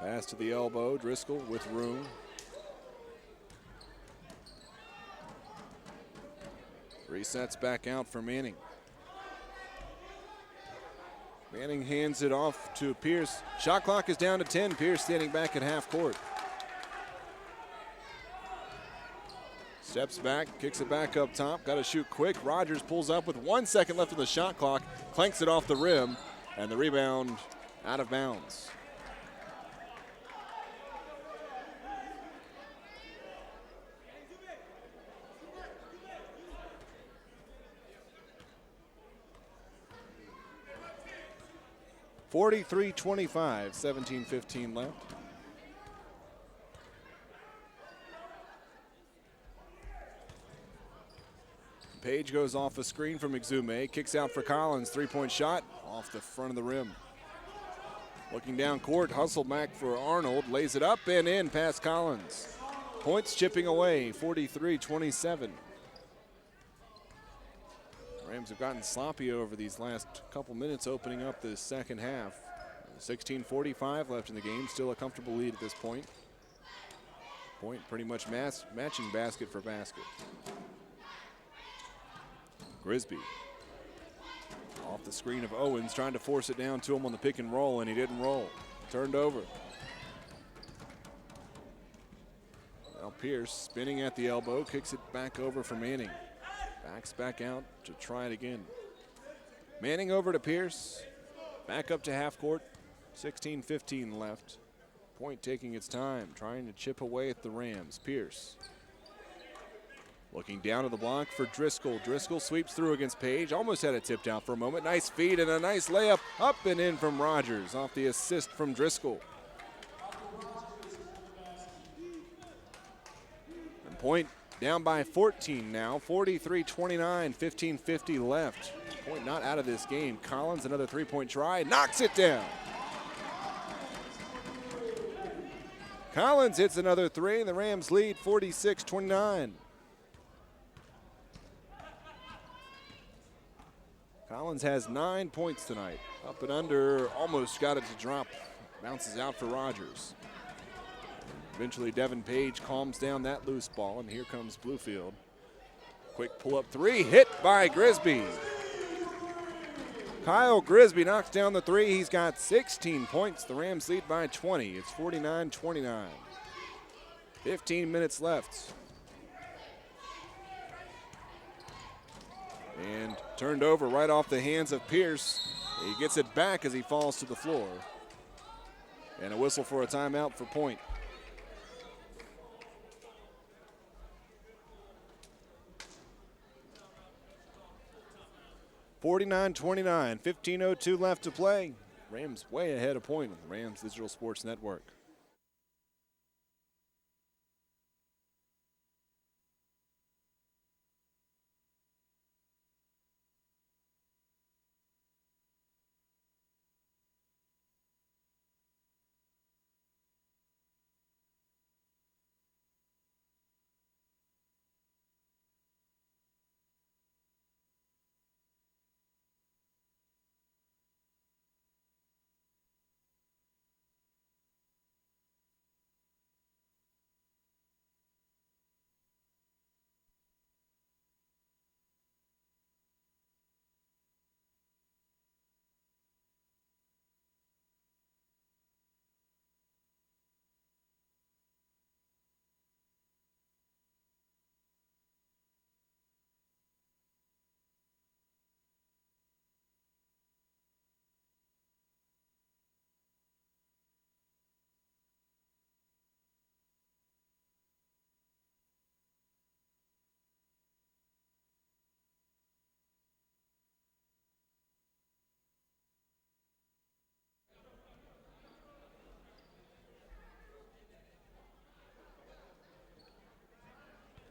Pass to the elbow, Driscoll with room. Resets back out for Manning. Manning hands it off to Pierce. Shot clock is down to 10. Pierce standing back at half court. Steps back, kicks it back up top. Got to shoot quick. Rogers pulls up with 1 second left of the shot clock. Clanks it off the rim, and the rebound out of bounds. .43-25, 17:15 left. Page goes off a screen from Exume, kicks out for Collins, three-point shot off the front of the rim. Looking down court, hustle back for Arnold, lays it up and in past Collins. Points chipping away, 43-27. Rams have gotten sloppy over these last couple minutes opening up the second half. 16:45 left in the game, still a comfortable lead at this point. Point pretty much matching basket for basket. Grisby off the screen of Owens, trying to force it down to him on the pick and roll, and he didn't roll. Turned over. Now Pierce spinning at the elbow, kicks it back over for Manning. Backs back out to try it again. Manning over to Pierce. Back up to half court. 16:15 left. Point taking its time, trying to chip away at the Rams. Pierce looking down to the block for Driscoll. Driscoll sweeps through against Page. Almost had it tipped out for a moment. Nice feed and a nice layup up and in from Rogers off the assist from Driscoll. And Point down by 14 now, 43-29, 15:50 left. Point not out of this game. Collins, another three-point try, knocks it down. Collins hits another three, and the Rams lead 46-29. Collins has 9 points tonight. Up and under, almost got it to drop. Bounces out for Rogers. Eventually, Devin Page calms down that loose ball, and here comes Bluefield. Quick pull-up three, hit by Grisby. Kyle Grisby knocks down the three. He's got 16 points. The Rams lead by 20. It's 49-29. 15 minutes left. And turned over right off the hands of Pierce. He gets it back as he falls to the floor. And a whistle for a timeout for Point. (49-29), 15:02 left to play. Rams way ahead of Point on the Rams Digital Sports Network.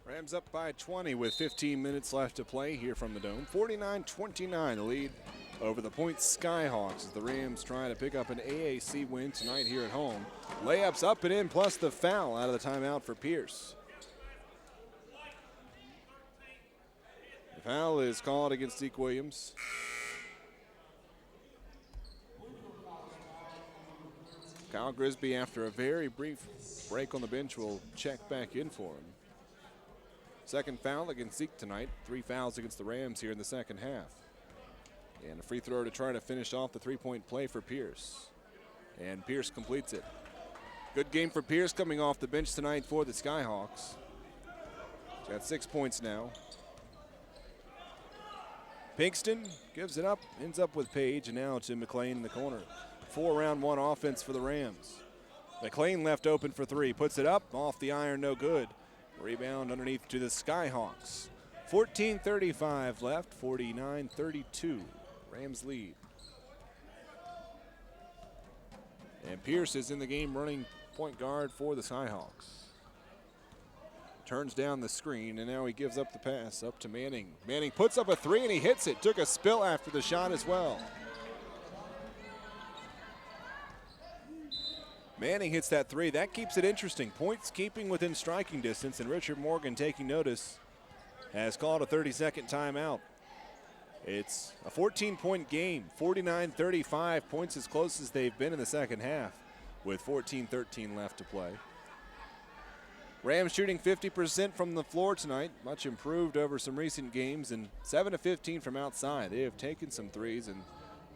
Rams up by 20 with 15 minutes left to play here from the Dome. 49-29, the lead over the Point Skyhawks as the Rams try to pick up an AAC win tonight here at home. Layups up and in, plus the foul out of the timeout for Pierce. The foul is called against Zeke Williams. Kyle Grisby, after a very brief break on the bench, will check back in for him. Second foul against Zeke tonight. 3 fouls against the Rams here in the second half. And a free throw to try to finish off the three-point play for Pierce. And Pierce completes it. Good game for Pierce coming off the bench tonight for the Skyhawks. He's got 6 points now. Pinkston gives it up, ends up with Page, and now to McLean in the corner. 4-round-1 offense for the Rams. McLean left open for three, puts it up, off the iron, no good. Rebound underneath to the Skyhawks. 14:35 left, 49-32. Rams lead. And Pierce is in the game running point guard for the Skyhawks. Turns down the screen, and now he gives up the pass up to Manning. Manning puts up a three, and he hits it. Took a spill after the shot as well. Manning hits that three. That keeps it interesting. Points keeping within striking distance, and Richard Morgan, taking notice, has called a 30-second timeout. It's a 14-point game, 49-35, points as close as they've been in the second half with 14-13 left to play. Rams shooting 50% from the floor tonight, much improved over some recent games, and 7 of 15 from outside. They have taken some threes and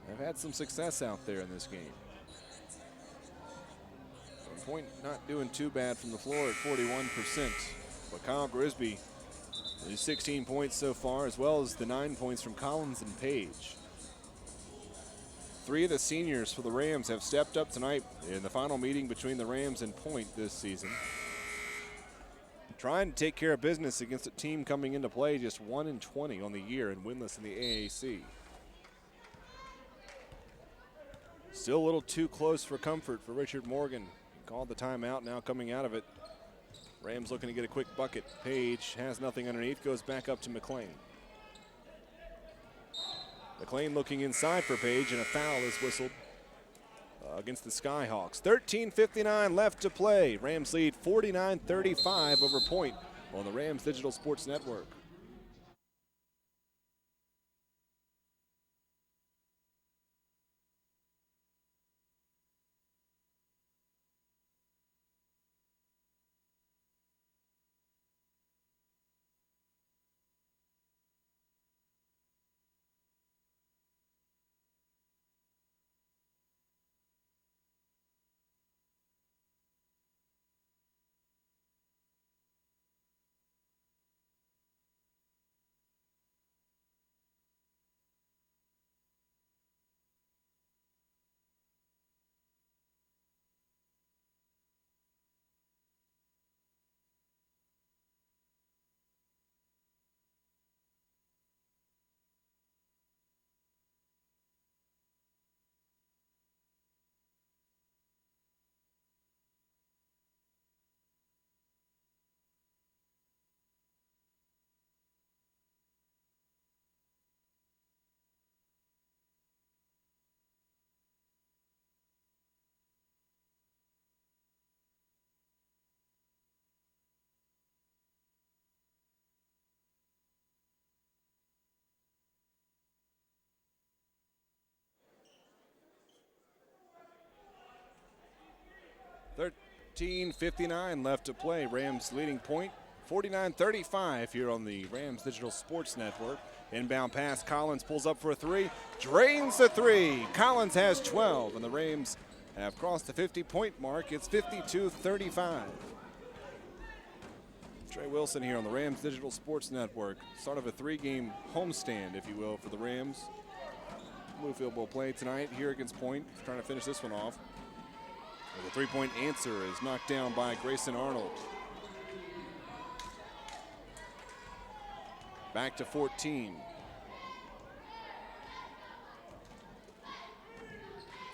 have had some success out there in this game. Point not doing too bad from the floor at 41%, but Kyle Grisby, his 16 points so far, as well as the 9 points from Collins and Page. 3 of the seniors for the Rams have stepped up tonight in the final meeting between the Rams and Point this season. Trying to take care of business against a team coming into play just 1-20 on the year and winless in the AAC. Still a little too close for comfort for Richard Morgan. Called the timeout, now coming out of it. Rams looking to get a quick bucket. Page has nothing underneath, goes back up to McLean. McLean looking inside for Page, and a foul is whistled against the Skyhawks. 13:59 left to play. Rams lead 49-35 over Point on the Rams Digital Sports Network. $13:59 left to play. Rams leading Point 49-35 here on the Rams Digital Sports Network. Inbound pass, Collins pulls up for a three, drains the three. Collins has 12, and the Rams have crossed the 50-point mark. It's 52-35. Trey Wilson here on the Rams Digital Sports Network. Start of a 3-game homestand, if you will, for the Rams. Bluefield will play tonight here against Point, trying to finish this one off. The three-point answer is knocked down by Grayson Arnold. Back to 14.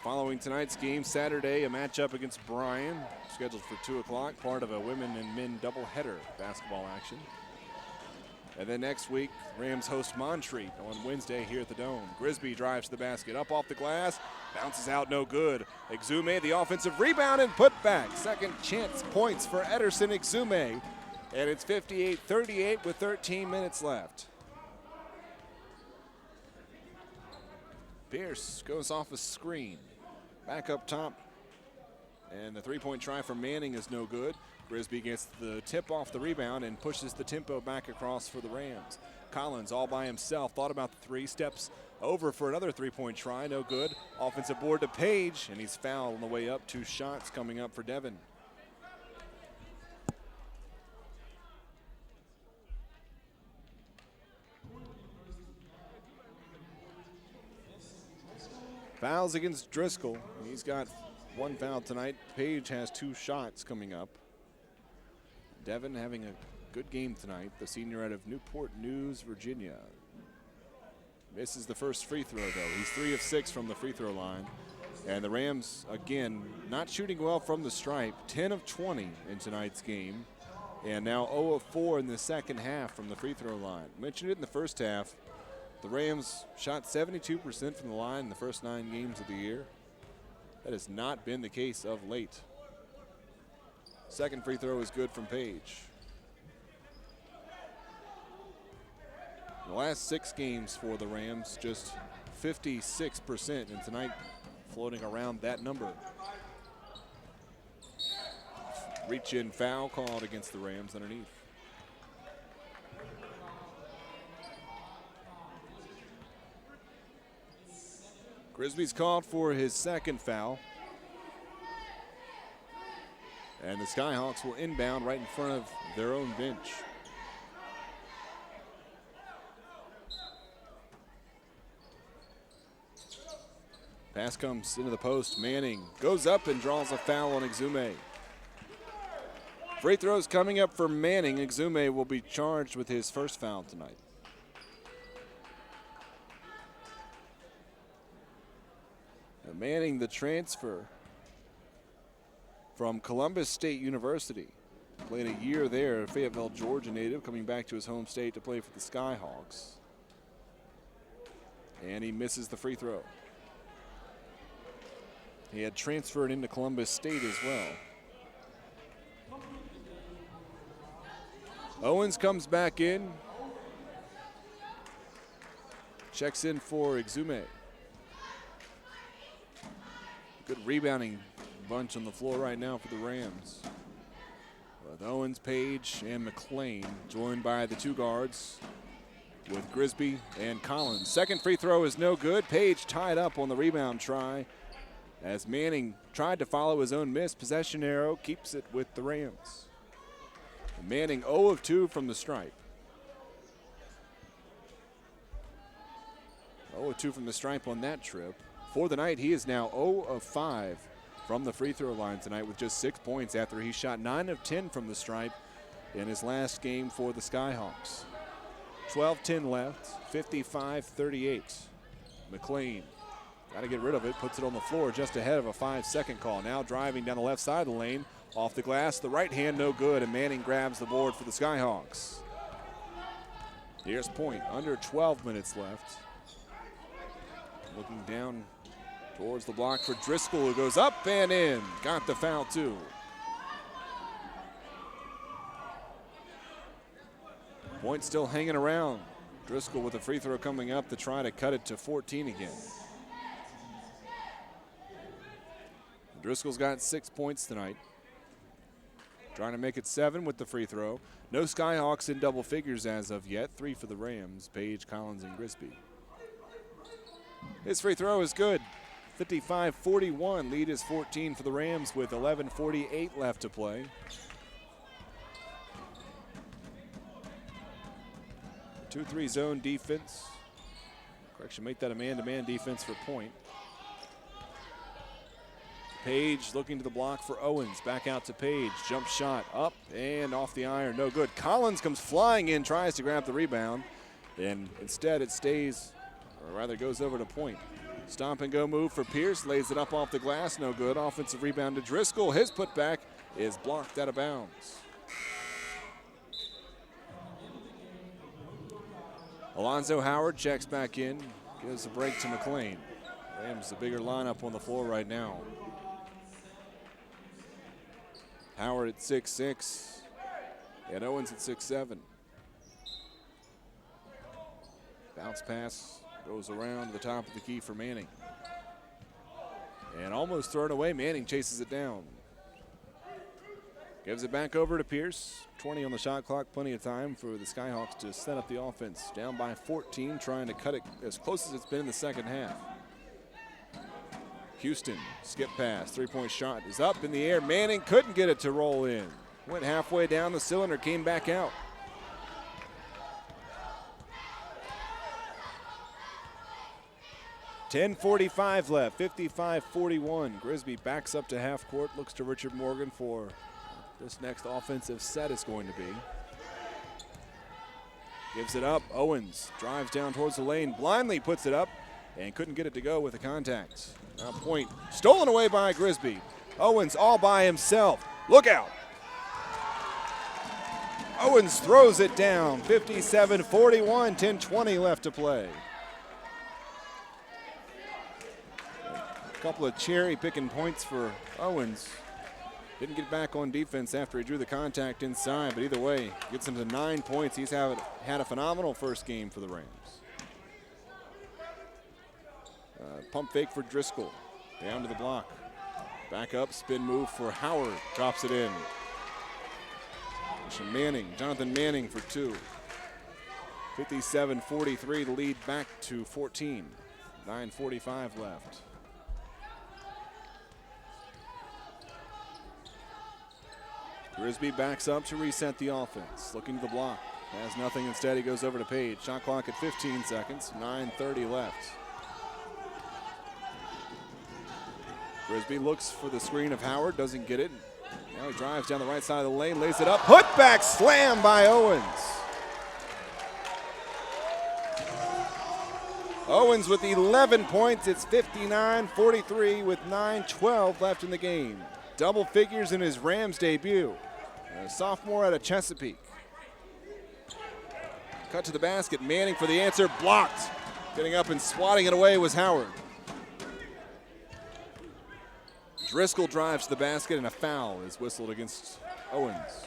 Following tonight's game, Saturday, a matchup against Bryan, scheduled for 2 o'clock, part of a women and men doubleheader basketball action. And then next week, Rams host Montreat on Wednesday here at the Dome. Grisby drives to the basket, up off the glass, bounces out, no good. Exume, the offensive rebound and put back. Second chance points for Ederson Exume. And it's 58-38 with 13 minutes left. Pierce goes off a screen. Back up top And the three-point try from Manning is no good. Grisby gets the tip off the rebound and pushes the tempo back across for the Rams. Collins all by himself, thought about the three, steps over for another three-point try, no good. Offensive board to Page, and he's fouled on the way up. 2 shots coming up for Devin. Fouls against Driscoll. He's got 1 foul tonight. Page has 2 shots coming up. Devin having a good game tonight, the senior out of Newport News, Virginia. Misses the first free throw, though. He's 3 of 6 from the free throw line. And the Rams, again, not shooting well from the stripe. 10 of 20 in tonight's game. And now 0 of 4 in the second half from the free throw line. Mentioned it in the first half. The Rams shot 72% from the line in the first 9 games of the year. That has not been the case of late. Second free throw is good from Page. The last 6 games for the Rams, just 56%, and tonight floating around that number. Reach-in foul called against the Rams underneath. Grisby's called for his second foul. And the Skyhawks will inbound right in front of their own bench. Pass comes into the post. Manning goes up and draws a foul on Exume. Free throws coming up for Manning. Exume will be charged with his first foul tonight. Now Manning, the transfer from Columbus State University. Played a year there, a Fayetteville, Georgia native, coming back to his home state to play for the Skyhawks. And he misses the free throw. He had transferred into Columbus State as well. Owens comes back in. Checks in for Exume. Good rebounding bunch on the floor right now for the Rams. With Owens, Page, and McLean, joined by the 2 guards with Grisby and Collins. Second free throw is no good. Page tied up on the rebound try as Manning tried to follow his own miss. Possession arrow keeps it with the Rams. And Manning 0 of 2 from the stripe. 0 of 2 from the stripe on that trip. For the night, he is now 0 of 5 from the free throw line tonight with just 6 points after he shot 9 of 10 from the stripe in his last game for the Skyhawks. 12-10 left, 55-38. McLean got to get rid of it, puts it on the floor just ahead of a 5-second call. Now driving down the left side of the lane, off the glass, the right hand no good, and Manning grabs the board for the Skyhawks. Here's Point, under 12 minutes left. Looking down towards the block for Driscoll, who goes up and in. Got the foul too. Point still hanging around. Driscoll with a free throw coming up to try to cut it to 14 again. Driscoll's got 6 points tonight. Trying to make it 7 with the free throw. No Skyhawks in double figures as of yet. 3 for the Rams, Page, Collins, and Grisby. His free throw is good. 55-41, lead is 14 for the Rams with 11:48 left to play. The 2-3 zone defense. Correction, make that a man-to-man defense for Point. Page looking to the block for Owens. Back out to Page. Jump shot up and off the iron. No good. Collins comes flying in, tries to grab the rebound. And instead it stays, or rather goes over to Point. Stomp and go move for Pierce. Lays it up off the glass. No good. Offensive rebound to Driscoll. His putback is blocked out of bounds. Alonzo Howard checks back in. Gives a break to McLean. Rams the bigger lineup on the floor right now. Howard at 6'6", and Owens at 6'7". Bounce pass goes around to the top of the key for Manning. And almost thrown away. Manning chases it down. Gives it back over to Pierce. 20 on the shot clock, plenty of time for the Skyhawks to set up the offense. Down by 14, trying to cut it as close as it's been in the second half. Houston, skip pass, three-point shot is up in the air. Manning couldn't get it to roll in. Went halfway down the cylinder, came back out. .45 left, 55-41. Grisby backs up to half court, looks to Richard Morgan for this next offensive set is going to be. Gives it up, Owens drives down towards the lane, blindly puts it up, and couldn't get it to go with the contact. Now point stolen away by Grisby. Owens all by himself, look out. Owens throws it down, 57-41, 10:20 left to play. Couple of cherry picking points for Owens. Didn't get back on defense after he drew the contact inside, but either way, gets him to 9 points. He's had a phenomenal first game for the Rams. Pump fake for Driscoll, down to the block. Back up, spin move for Howard, drops it in. Jonathan Manning for two. 57-43, the lead back to 14. 9:45 left. Grisby backs up to reset the offense. Looking to the block. Has nothing. Instead, he goes over to Page. Shot clock at 15 seconds. 9:30 left. Grisby looks for the screen of Howard. Doesn't get it. Now he drives down the right side of the lane. Lays it up. Put back slam by Owens. Owens with 11 points. It's 59-43 with 9:12 left in the game. Double figures in his Rams debut. A sophomore out of Chesapeake. Cut to the basket. Manning for the answer. Blocked. Getting up and swatting it away was Howard. Driscoll drives to the basket, and a foul is whistled against Owens.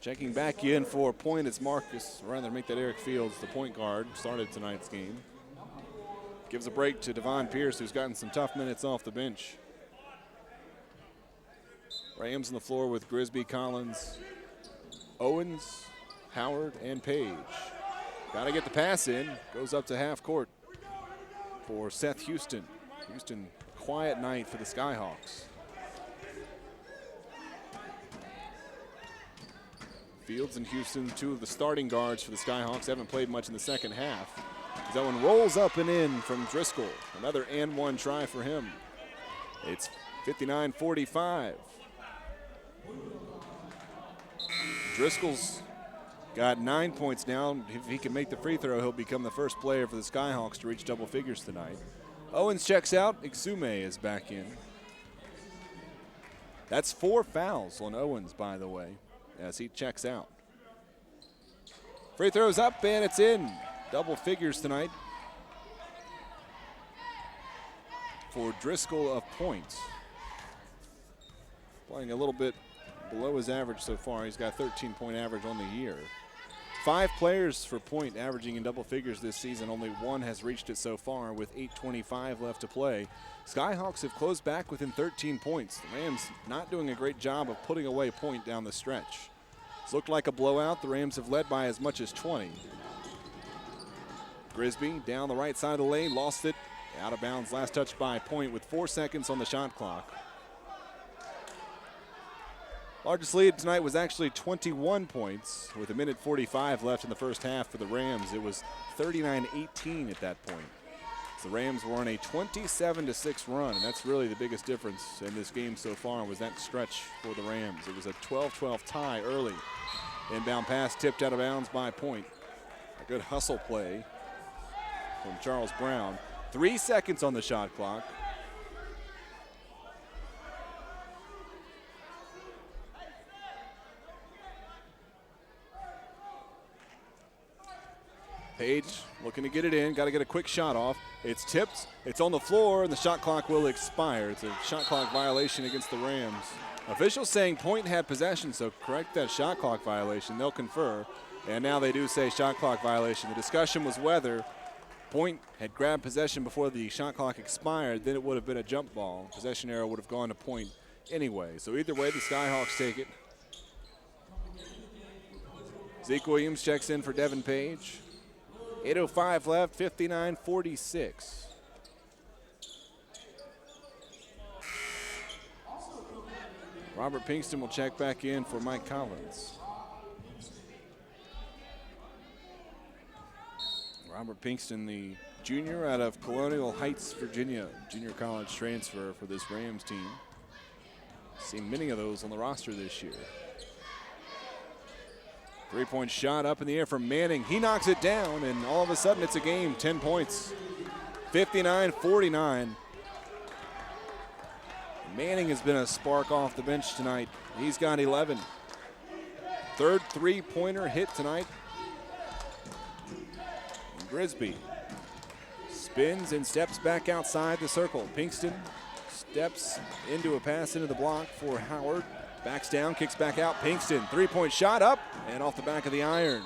Checking back in for a point is Marcus, or rather make that Eric Fields, the point guard, started tonight's game. Gives a break to Devon Pierce, who's gotten some tough minutes off the bench. Rams on the floor with Grisby, Collins, Owens, Howard, and Page. Got to get the pass in. Goes up to half court for Seth Houston. Houston, quiet night for the Skyhawks. Fields and Houston, two of the starting guards for the Skyhawks, haven't played much in the second half. That one rolls up and in from Driscoll. Another and one try for him. It's 59-45. Driscoll's got 9 points now. If he can make the free throw, he'll become the first player for the Skyhawks to reach double figures tonight. Owens checks out. Exume is back in. That's 4 fouls on Owens, by the way, as he checks out. Free throws up, and it's in. Double figures tonight for Driscoll of points. Playing a little bit below his average so far. He's got a 13-point average on the year. 5 players for point averaging in double figures this season. Only one has reached it so far with 8:25 left to play. Skyhawks have closed back within 13 points. The Rams not doing a great job of putting away point down the stretch. It's looked like a blowout. The Rams have led by as much as 20. Grisby down the right side of the lane, lost it. Out of bounds, last touch by Point with 4 seconds on the shot clock. Largest lead tonight was actually 21 points with 1:45 left in the first half for the Rams. It was 39-18 at that point. So the Rams were on a 27-6 run, and that's really the biggest difference in this game so far was that stretch for the Rams. It was a 12-12 tie early. Inbound pass tipped out of bounds by Point. A good hustle play from Charles Brown. 3 seconds on the shot clock. Page looking to get it in. Got to get a quick shot off. It's tipped. It's on the floor, and the shot clock will expire. It's a shot clock violation against the Rams. Officials saying Point had possession, so correct that shot clock violation. They'll confer. And now they do say shot clock violation. The discussion was whether Point had grabbed possession before the shot clock expired, then it would have been a jump ball. Possession arrow would have gone to Point anyway. So either way, the Skyhawks take it. Zeke Williams checks in for Devin Page. 8:05 left, 59-46. Robert Pinkston will check back in for Mike Collins. Robert Pinkston, the junior out of Colonial Heights, Virginia, junior college transfer for this Rams team. Seen many of those on the roster this year. Three-point shot up in the air from Manning. He knocks it down, and all of a sudden it's a game, 10 points. 59-49. Manning has been a spark off the bench tonight. He's got 11. Third three-pointer hit tonight. And Grisby spins and steps back outside the circle. Pinkston steps into a pass into the block for Howard. Backs down, kicks back out. Pinkston, three-point shot up and off the back of the iron.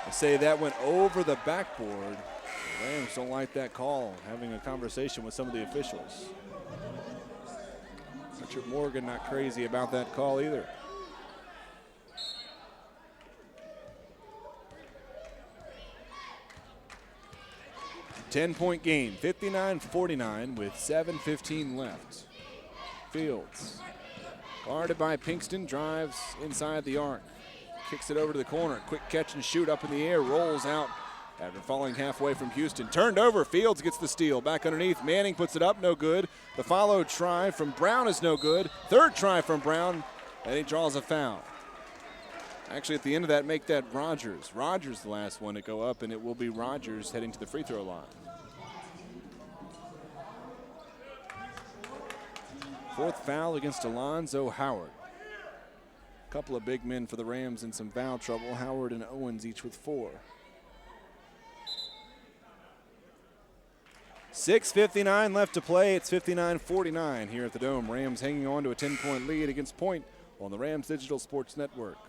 I say that went over the backboard. The Rams don't like that call, having a conversation with some of the officials. Richard Morgan not crazy about that call either. Ten-point game, 59-49 with 7:15 left. Fields, guarded by Pinkston, drives inside the arc. Kicks it over to the corner. Quick catch and shoot up in the air. Rolls out after falling halfway from Houston. Turned over. Fields gets the steal. Back underneath. Manning puts it up. No good. The follow try from Brown is no good. Third try from Brown, and he draws a foul. Actually, at the end of that, make that Rogers. Rogers the last one to go up, and it will be Rogers heading to the free throw line. Fourth foul against Alonzo Howard. A couple of big men for the Rams in some foul trouble. Howard and Owens each with 4. 6:59 left to play. It's 59-49 here at the Dome. Rams hanging on to a 10-point lead against Point on the Rams Digital Sports Network.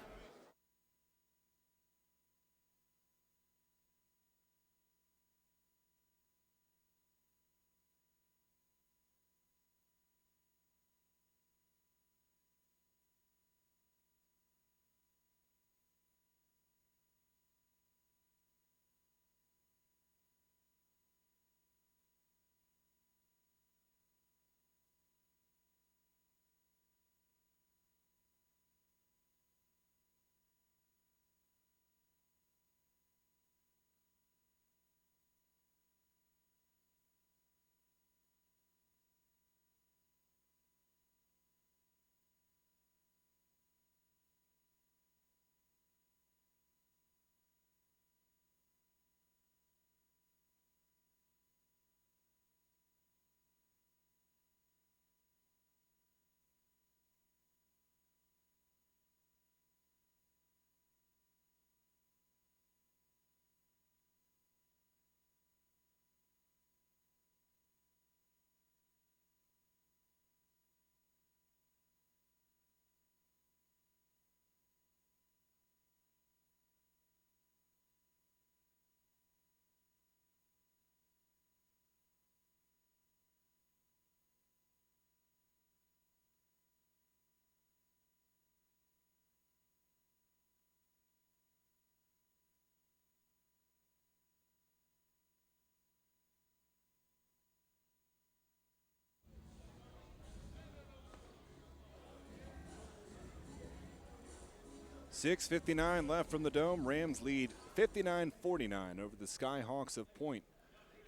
.6:59 left from the Dome. Rams lead 59-49 over the Skyhawks of Point.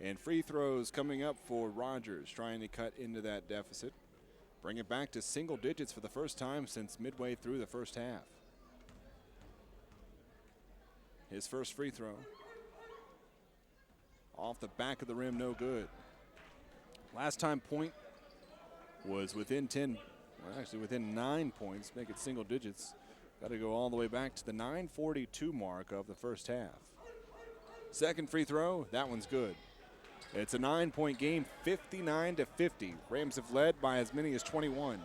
And free throws coming up for Rogers, trying to cut into that deficit. Bring it back to single digits for the first time since midway through the first half. His first free throw. Off the back of the rim, no good. Last time Point was within 10, well, actually within 9 points, make it single digits. Got to go all the way back to the 9:42 mark of the first half. Second free throw, that one's good. It's a 9-point game, 59-50. Rams have led by as many as 21.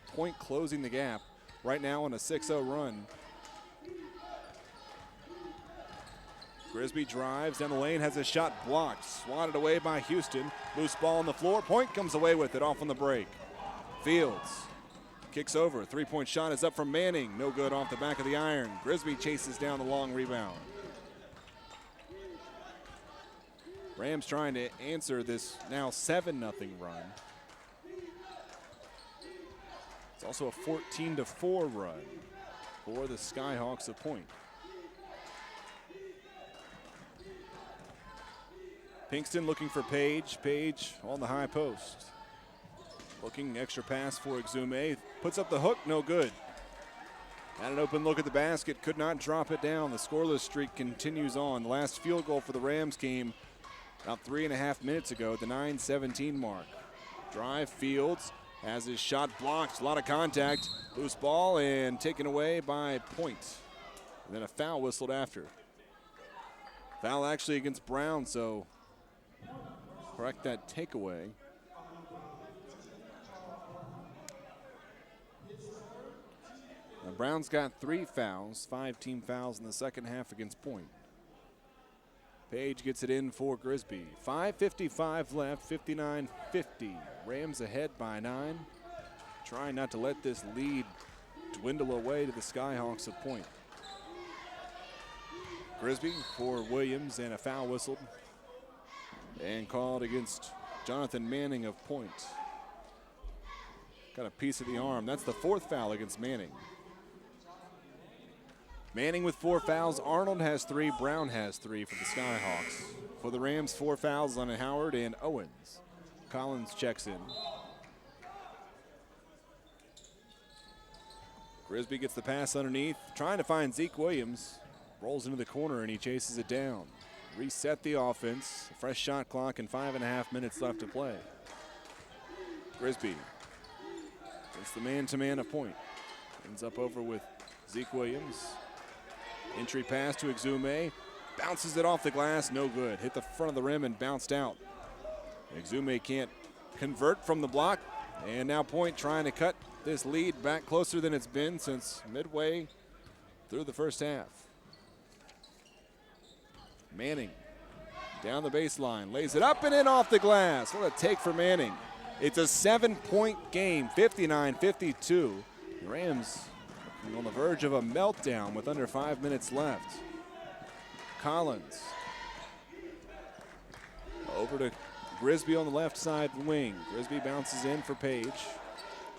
Point closing the gap right now on a 6-0 run. Grisby drives down the lane, has a shot blocked, swatted away by Houston. Loose ball on the floor, Point comes away with it off on the break. Fields kicks over, three-point shot is up from Manning, no good off the back of the iron. Grisby chases down the long rebound. Rams trying to answer this now 7-0 run. It's also a 14-4 run for the Skyhawks of Point. Pinkston looking for Page. Page on the high post. Looking, extra pass for Exume. Puts up the hook, no good. Had an open look at the basket, could not drop it down. The scoreless streak continues on. The last field goal for the Rams came about 3.5 minutes ago at the 9:17 mark. Drive, Fields has his shot blocked, a lot of contact. Loose ball and taken away by Point. And then a foul whistled after. Foul actually against Brown, so correct that takeaway. Now Brown's got 3 fouls, 5 team fouls in the second half against Point. Page gets it in for Grisby. 5:55 left, 59-50. Rams ahead by 9. Trying not to let this lead dwindle away to the Skyhawks of Point. Grisby for Williams, and a foul whistled and called against Jonathan Manning of Point. Got a piece of the arm. That's the 4th foul against Manning. Manning with 4 fouls. Arnold has 3. Brown has 3 for the Skyhawks. For the Rams, 4 fouls on Howard and Owens. Collins checks in. Grisby gets the pass underneath, trying to find Zeke Williams. Rolls into the corner and he chases it down. Reset the offense. Fresh shot clock and 5.5 minutes left to play. Grisby. It's the man-to-man of Point. Ends up over with Zeke Williams. Entry pass to Exume. Bounces it off the glass, no good. Hit the front of the rim and bounced out. Exume can't convert from the block. And now Point trying to cut this lead back closer than it's been since midway through the first half. Manning down the baseline, lays it up and in off the glass. What a take for Manning. It's a 7-point game, 59-52. The Rams on the verge of a meltdown with under 5 minutes left. Collins over to Grisby on the left side wing. Grisby bounces in for Page.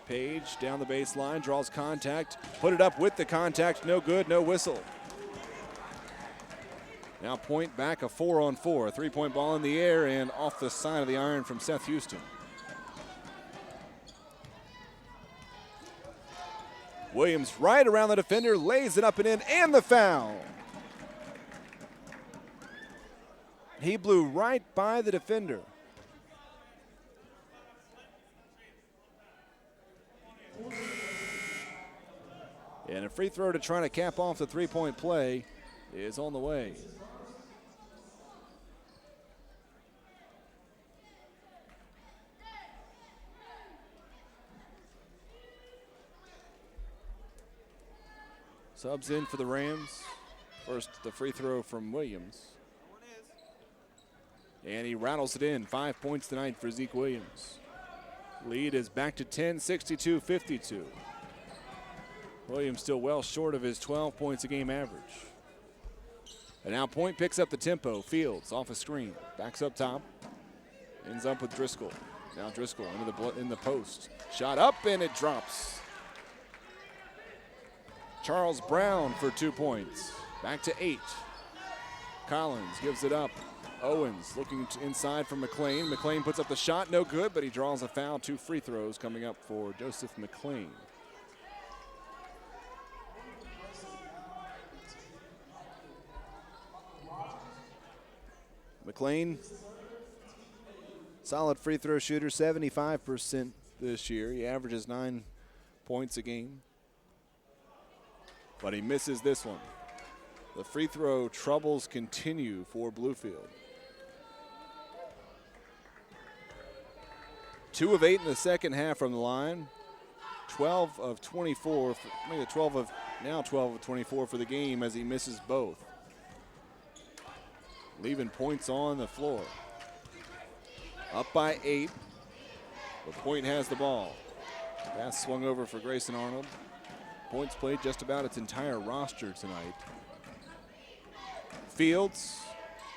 Page down the baseline, draws contact, put it up with the contact, no good, no whistle. Now Point back, a 4-on-4, a 3-point ball in the air and off the side of the iron from Seth Houston. Williams right around the defender, lays it up and in, and the foul. He blew right by the defender. And a free throw to try to cap off the 3-point play is on the way. Subs in for the Rams. First, the free throw from Williams. And he rattles it in. 5 points tonight for Zeke Williams. Lead is back to 10, 62-52. Williams still well short of his 12 points a game average. And now Point picks up the tempo. Fields off a screen. Backs up top. Ends up with Driscoll. Now Driscoll in the post. Shot up and it drops. Charles Brown for 2 points. Back to 8. Collins gives it up. Owens looking inside for McLean. McLean puts up the shot, no good, but he draws a foul. 2 free throws coming up for Joseph McLean. McLean, solid free throw shooter, 75% this year. He averages 9 points a game. But he misses this one. The free throw troubles continue for Bluefield. 2 of 8 in the second half from the line. 12 of 24, maybe 12 of 24 for the game as he misses both. leaving points on the floor. Up by 8, but Point has the ball. Pass swung over for Grayson Arnold. Point's played just about its entire roster tonight. Fields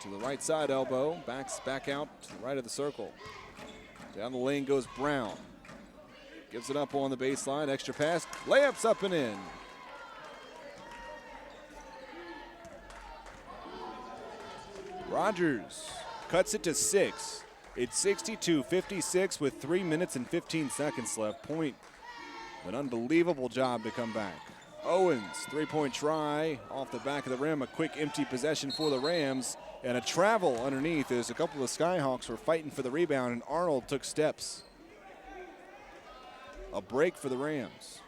to the right side elbow, backs back out to the right of the circle. Down the lane goes Brown. Gives it up on the baseline, extra pass, layups up and in. Rogers cuts it to 6. It's 62-56 with 3 minutes and 15 seconds left. Point, an unbelievable job to come back. Owens, three-point try off the back of the rim. A quick empty possession for the Rams and a travel underneath as a couple of Skyhawks were fighting for the rebound and Arnold took steps. A break for the Rams.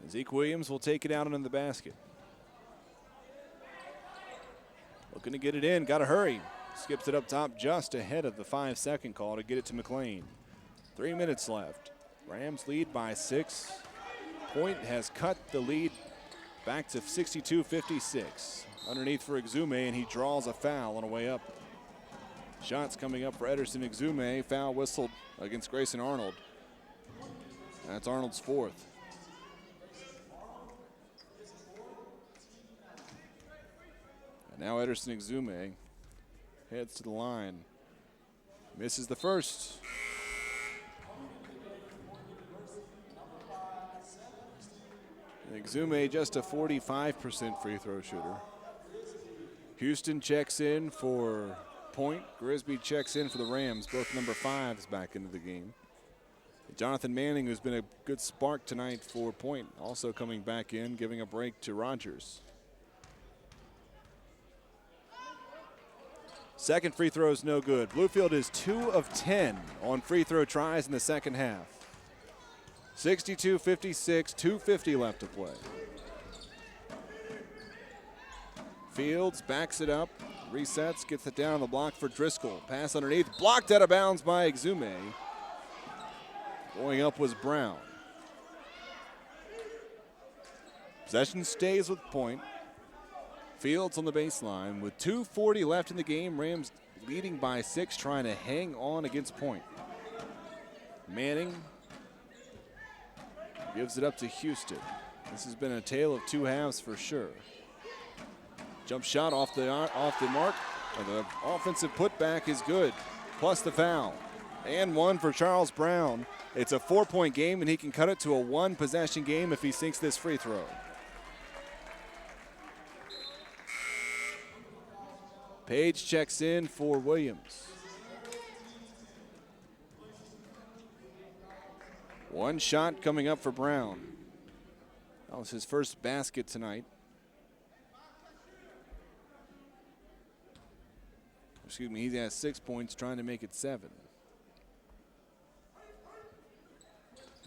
Zeke Williams will take it out into the basket. Looking to get it in, gotta hurry. Skips it up top just ahead of the 5-second call to get it to McLean. 3 minutes left. Rams lead by 6. Point has cut the lead back to 62-56. Underneath for Exume, and he draws a foul on the way up. Shots coming up for Ederson Exume. Foul whistled against Grayson Arnold. That's Arnold's 4th. And now Ederson Exume heads to the line. Misses the first. Exume just a 45% free throw shooter. Houston checks in for Point. Grisby checks in for the Rams. Both number 5s back into the game. Jonathan Manning, who's been a good spark tonight for Point, also coming back in, giving a break to Rogers. Second free throw is no good. Bluefield is 2 of 10 on free throw tries in the second half. 62-56, 2:50 left to play. Fields backs it up, resets, gets it down on the block for Driscoll. Pass underneath, blocked out of bounds by Exume. Going up was Brown. Possession stays with Point. Fields on the baseline with 2:40 left in the game. Rams leading by 6, trying to hang on against Point. Manning gives it up to Houston. This has been a tale of 2 halves for sure. Jump shot off the mark, and the offensive putback is good, plus the foul. And 1 for Charles Brown. It's a 4-point game, and he can cut it to a 1-possession game if he sinks this free throw. Page checks in for Williams. 1 shot coming up for Brown. That was his first basket tonight. Excuse me, he has 6 points, trying to make it 7.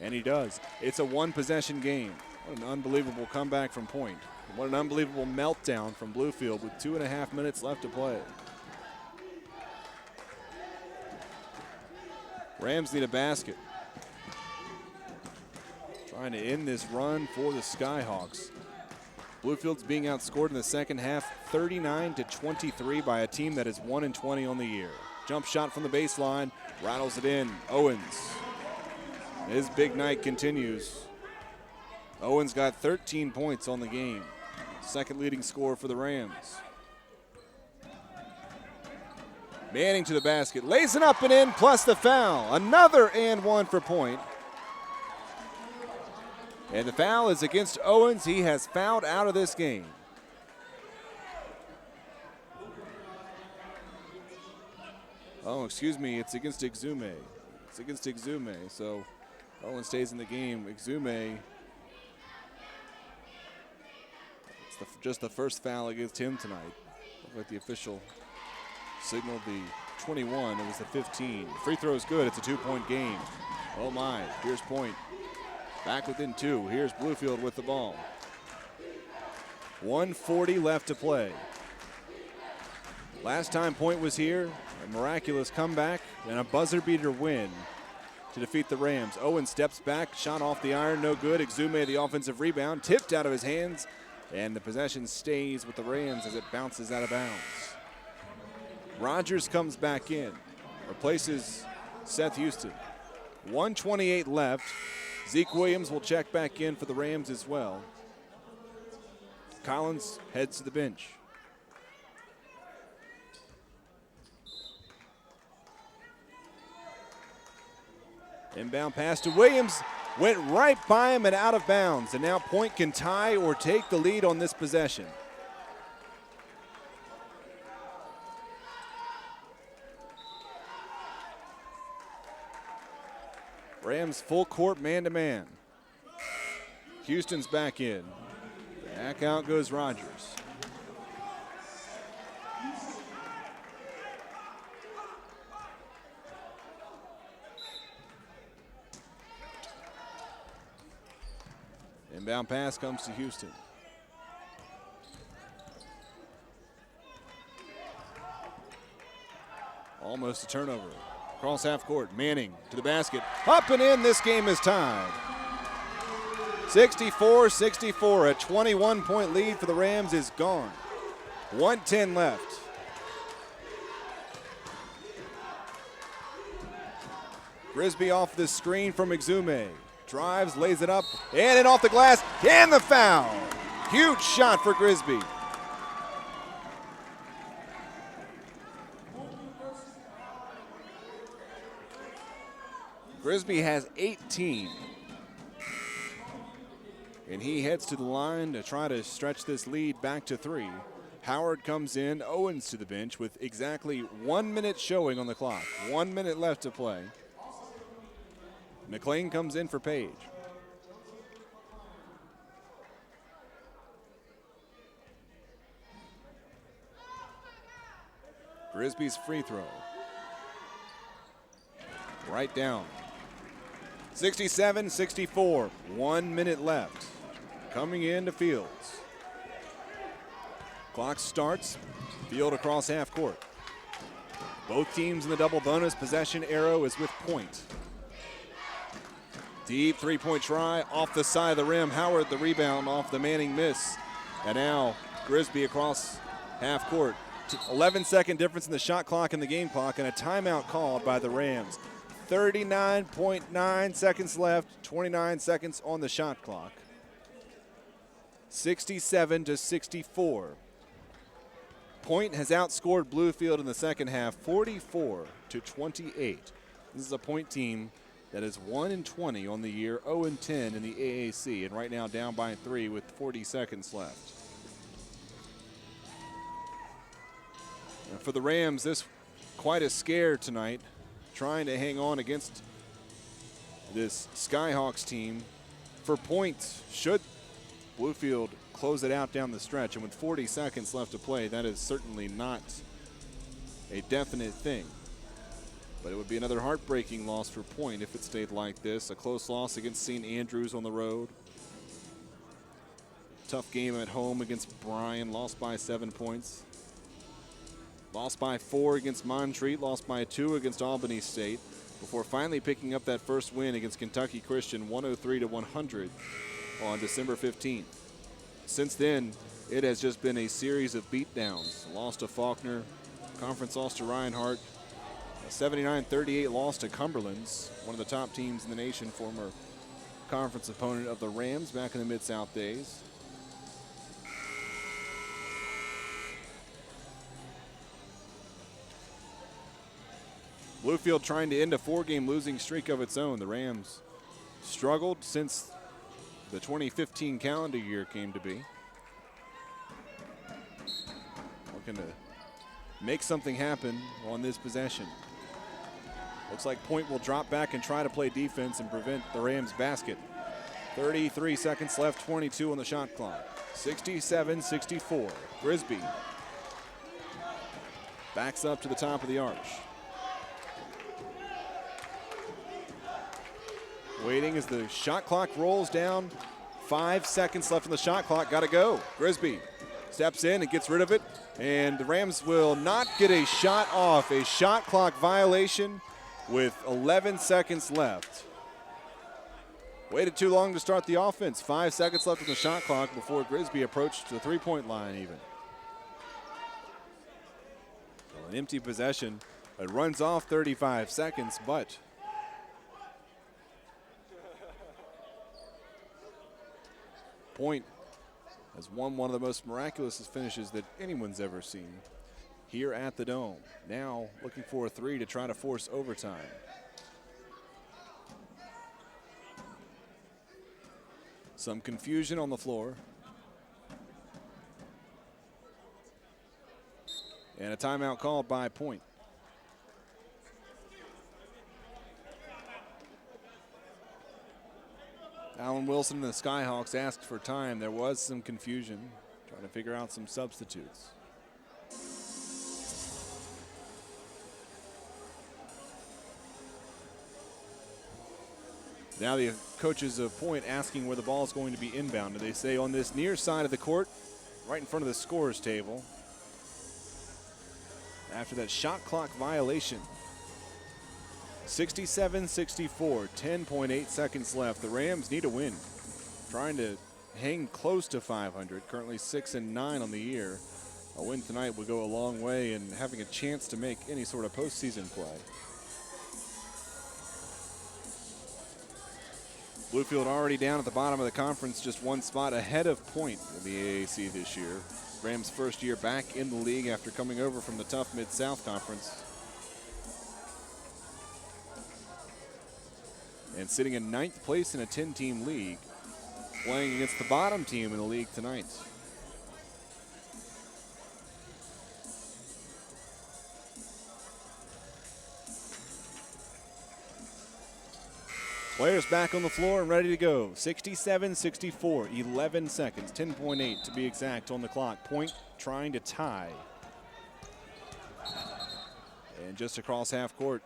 And he does. It's a 1-possession game. What an unbelievable comeback from Point. What an unbelievable meltdown from Bluefield with 2.5 minutes left to play. Rams need a basket. Trying to end this run for the Skyhawks. Bluefield's being outscored in the second half 39-23 by a team that is 1-20 on the year. Jump shot from the baseline, rattles it in. Owens. His big night continues. Owens got 13 points on the game. Second leading scorer for the Rams. Manning to the basket, lays it up and in, plus the foul. Another and 1 for Point. And the foul is against Owens. He has fouled out of this game. Oh, excuse me, it's against Exume. It's against Exume, so Owens stays in the game. Exume, it's just the first foul against him tonight. Looked like the official signaled the 21. It was the 15. Free throw is good. It's a 2-point game. Oh my, here's Point. Back within 2. Here's Bluefield with the ball. 1:40 left to play. Last time Point was here, a miraculous comeback and a buzzer beater win. to defeat the Rams. Owens steps back, shot off the iron, no good. Exume, the offensive rebound, tipped out of his hands, and the possession stays with the Rams as it bounces out of bounds. Rogers comes back in, replaces Seth Houston. 1:28 left. Zeke Williams will check back in for the Rams as well. Collins heads to the bench. Inbound pass to Williams, went right by him and out of bounds. And now Point can tie or take the lead on this possession. Rams full court man-to-man. Houston's back in. Back out goes Rogers. Inbound pass comes to Houston. Almost a turnover. Across half court, Manning to the basket. Up and in, this game is tied. 64-64, a 21-point lead for the Rams is gone. 1:10 left. Grisby off the screen from Exume. Drives, lays it up, and in off the glass, and the foul. Huge shot for Grisby. Grisby has 18. And he heads to the line to try to stretch this lead back to 3. Howard comes in, Owens to the bench with exactly 1 minute showing on the clock. 1 minute left to play. McLean comes in for Page. Grisby's free throw. Right down. 67-64, 1 minute left. Coming into Fields. Clock starts, Field across half court. Both teams in the double bonus. Possession arrow is with Point. Deep three-point try off the side of the rim. Howard the rebound off the Manning miss. And now Grisby across half court. 11-second difference in the shot clock and the game clock, and a timeout called by the Rams. 39.9 seconds left, 29 seconds on the shot clock. 67-64. Point has outscored Bluefield in the second half, 44-28. This is a Point team that is 1-20 on the year, 0-10 in the AAC, and right now down by 3 with 40 seconds left. And for the Rams, this quite a scare tonight, trying to hang on against this Skyhawks team. For Point, should Bluefield close it out down the stretch, and with 40 seconds left to play, that is certainly not a definite thing. But it would be another heartbreaking loss for Point if it stayed like this. A close loss against St. Andrews on the road. Tough game at home against Bryan, lost by 7 points. Lost by 4 against Montreat, lost by 2 against Albany State, before finally picking up that first win against Kentucky Christian, 103-100 on December 15th. Since then, it has just been a series of beatdowns. Lost to Faulkner, conference loss to Reinhardt, a 79-38 loss to Cumberland's, one of the top teams in the nation, former conference opponent of the Rams back in the Mid-South days. Bluefield trying to end a 4-game losing streak of its own. The Rams struggled since the 2015 calendar year came to be. Looking to make something happen on this possession. Looks like Point will drop back and try to play defense and prevent the Rams basket. 33 seconds left, 22 on the shot clock. 67-64. Grisby backs up to the top of the arch. Waiting as the shot clock rolls down. 5 seconds left on the shot clock. Got to go. Grisby steps in and gets rid of it. And the Rams will not get a shot off. A shot clock violation with 11 seconds left. Waited too long to start the offense. 5 seconds left on the shot clock before Grisby approached the three-point line even. So an empty possession. It runs off 35 seconds, but Point has won one of the most miraculous finishes that anyone's ever seen here at the Dome. Now looking for a three to try to force overtime. Some confusion on the floor. And a timeout called by Point. Alan Wilson and the Skyhawks asked for time. There was some confusion, trying to figure out some substitutes. Now the coaches of Point asking where the ball is going to be inbounded. They say on this near side of the court, right in front of the scorer's table. After that shot clock violation. 67-64, 10.8 seconds left. The Rams need a win. Trying to hang close to 500, currently 6-9 on the year. A win tonight would go a long way in having a chance to make any sort of postseason play. Bluefield already down at the bottom of the conference, just one spot ahead of Point in the AAC this year. Rams' first year back in the league after coming over from the tough Mid-South Conference. And sitting in 9th place in a 10-team league, playing against the bottom team in the league tonight. Players back on the floor and ready to go. 67-64, 11 seconds, 10.8 to be exact on the clock. Point trying to tie. And just across half court,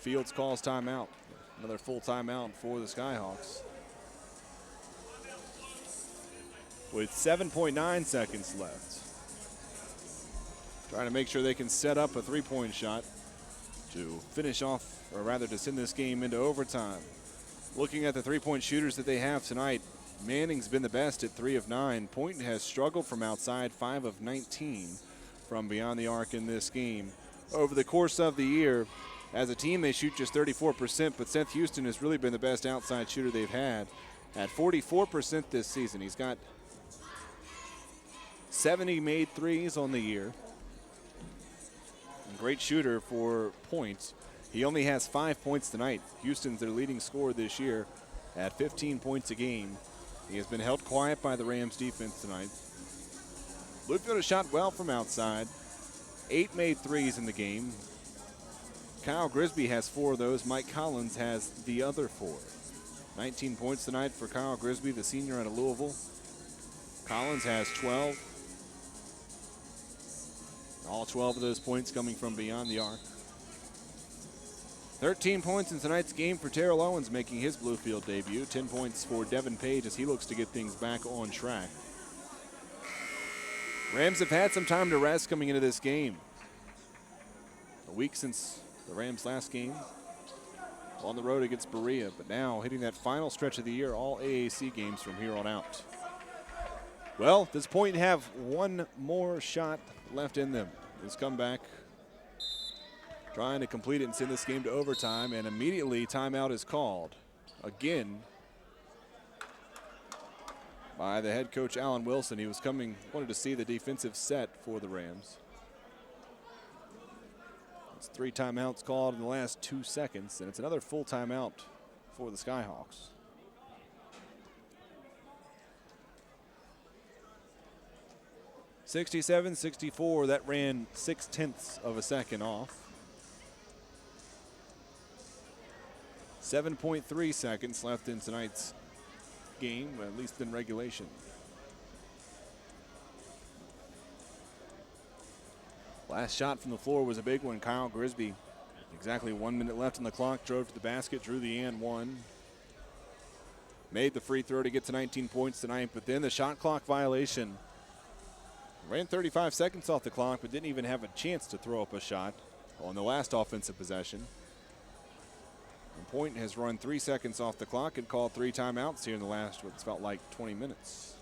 Fields calls timeout. Another full timeout for the Skyhawks. With 7.9 seconds left. Trying to make sure they can set up a three-point shot to finish off, or rather to send this game into overtime. Looking at the three-point shooters that they have tonight, Manning's been the best at 3 of 9. Point has struggled from outside, 5 of 19 from beyond the arc in this game. Over the course of the year, as a team, they shoot just 34%, but Seth Houston has really been the best outside shooter they've had at 44% this season. He's got 70 made threes on the year. Great shooter for points. He only has 5 points tonight. Houston's their leading scorer this year at 15 points a game. He has been held quiet by the Rams defense tonight. Bluefield has shot well from outside. 8 made threes in the game. Kyle Grisby has 4 of those. Mike Collins has the other 4. 19 points tonight for Kyle Grisby, the senior out of Louisville. Collins has 12. All 12 of those points coming from beyond the arc. 13 points in tonight's game for Terrell Owens, making his Bluefield debut. 10 points for Devin Page as he looks to get things back on track. Rams have had some time to rest coming into this game. A week since the Rams' last game on the road against Berea, but now hitting that final stretch of the year, all AAC games from here on out. Well, at this point, have one more shot left in them. This comeback, trying to complete it and send this game to overtime, and immediately timeout is called again by the head coach Alan Wilson. He wanted to see the defensive set for the Rams. It's 3 timeouts called in the last 2 seconds, and it's another full timeout for the Skyhawks. (67-64), that ran 0.6 of a second off. 7.3 seconds left in tonight's game, at least in regulation. Last shot from the floor was a big one. Kyle Grisby, exactly 1 minute left on the clock, drove to the basket, drew the and one. Made the free throw to get to 19 points tonight, but then the shot clock violation. Ran 35 seconds off the clock, but didn't even have a chance to throw up a shot on the last offensive possession. Point has run 3 seconds off the clock and called 3 timeouts here in the last what's felt like 20 minutes.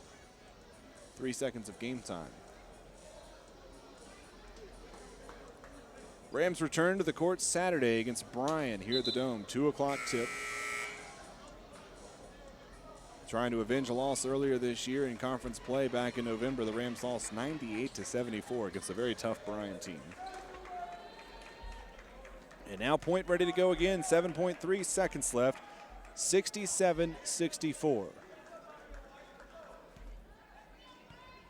3 seconds of game time. Rams return to the court Saturday against Bryan here at the Dome. 2 o'clock tip. Trying to avenge a loss earlier this year in conference play back in November. The Rams lost 98-74 against a very tough Bryan team. And now Point ready to go again. 7.3 seconds left. 67-64.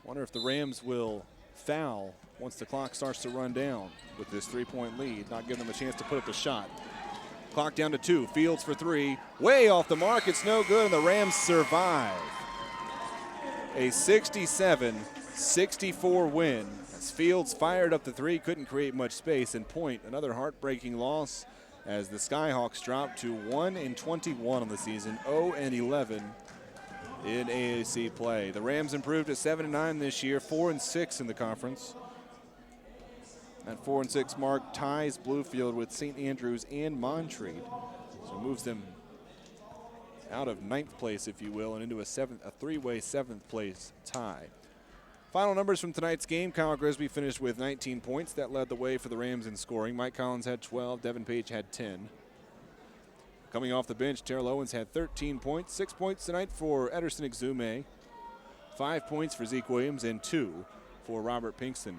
Wonder if the Rams will foul once the clock starts to run down with this 3-point lead, not giving them a chance to put up the shot. Clock down to 2. Fields for 3. Way off the mark. It's no good, and the Rams survive. A 67-64 win. As Fields fired up the 3, couldn't create much space. And Point, another heartbreaking loss as the Skyhawks dropped to 1-21 on the season, 0-11 in AAC play. The Rams improved to 7-9 this year, 4-6 in the conference. That 4-6 mark ties Bluefield with St. Andrews and Montreat, so moves them out of 9th place, if you will, and into a 3-way 7th place tie. Final numbers from tonight's game: Kyle Grisby finished with 19 points. That led the way for the Rams in scoring. Mike Collins had 12. Devin Page had 10. Coming off the bench, Terrell Owens had 13 points. 6 points tonight for Ederson Exume. 5 points for Zeke Williams and 2 for Robert Pinkston.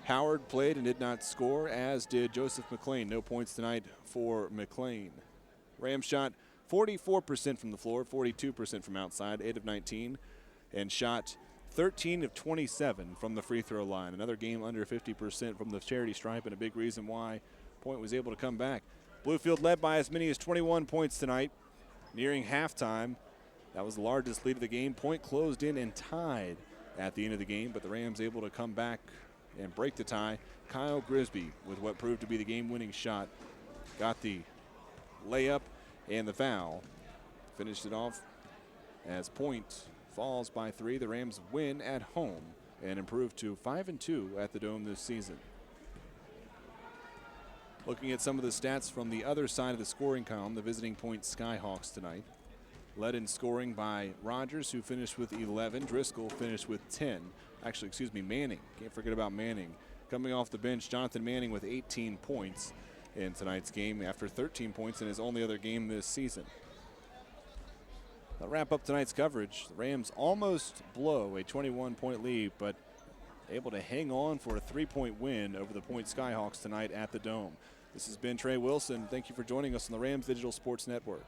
Howard played and did not score, as did Joseph McLean. No points tonight for McLean. Rams shot 44% from the floor, 42% from outside, 8 of 19, and shot 13 of 27 from the free throw line. Another game under 50% from the charity stripe, and a big reason why Point was able to come back. Bluefield led by as many as 21 points tonight, nearing halftime. That was the largest lead of the game. Point closed in and tied at the end of the game, but the Rams able to come back and break the tie. Kyle Grisby with what proved to be the game-winning shot. Got the layup and the foul. Finished it off as Point falls by 3. The Rams win at home and improve to 5-2 at the Dome this season. Looking at some of the stats from the other side of the scoring column, the visiting Point Skyhawks tonight. Led in scoring by Rogers, who finished with 11. Driscoll finished with 10. Actually, excuse me, Manning. Can't forget about Manning. Coming off the bench, Jonathan Manning with 18 points in tonight's game after 13 points in his only other game this season. That'll wrap up tonight's coverage. The Rams almost blow a 21-point lead, but able to hang on for a 3-point win over the Point Skyhawks tonight at the Dome. This has been Trey Wilson. Thank you for joining us on the Rams Digital Sports Network.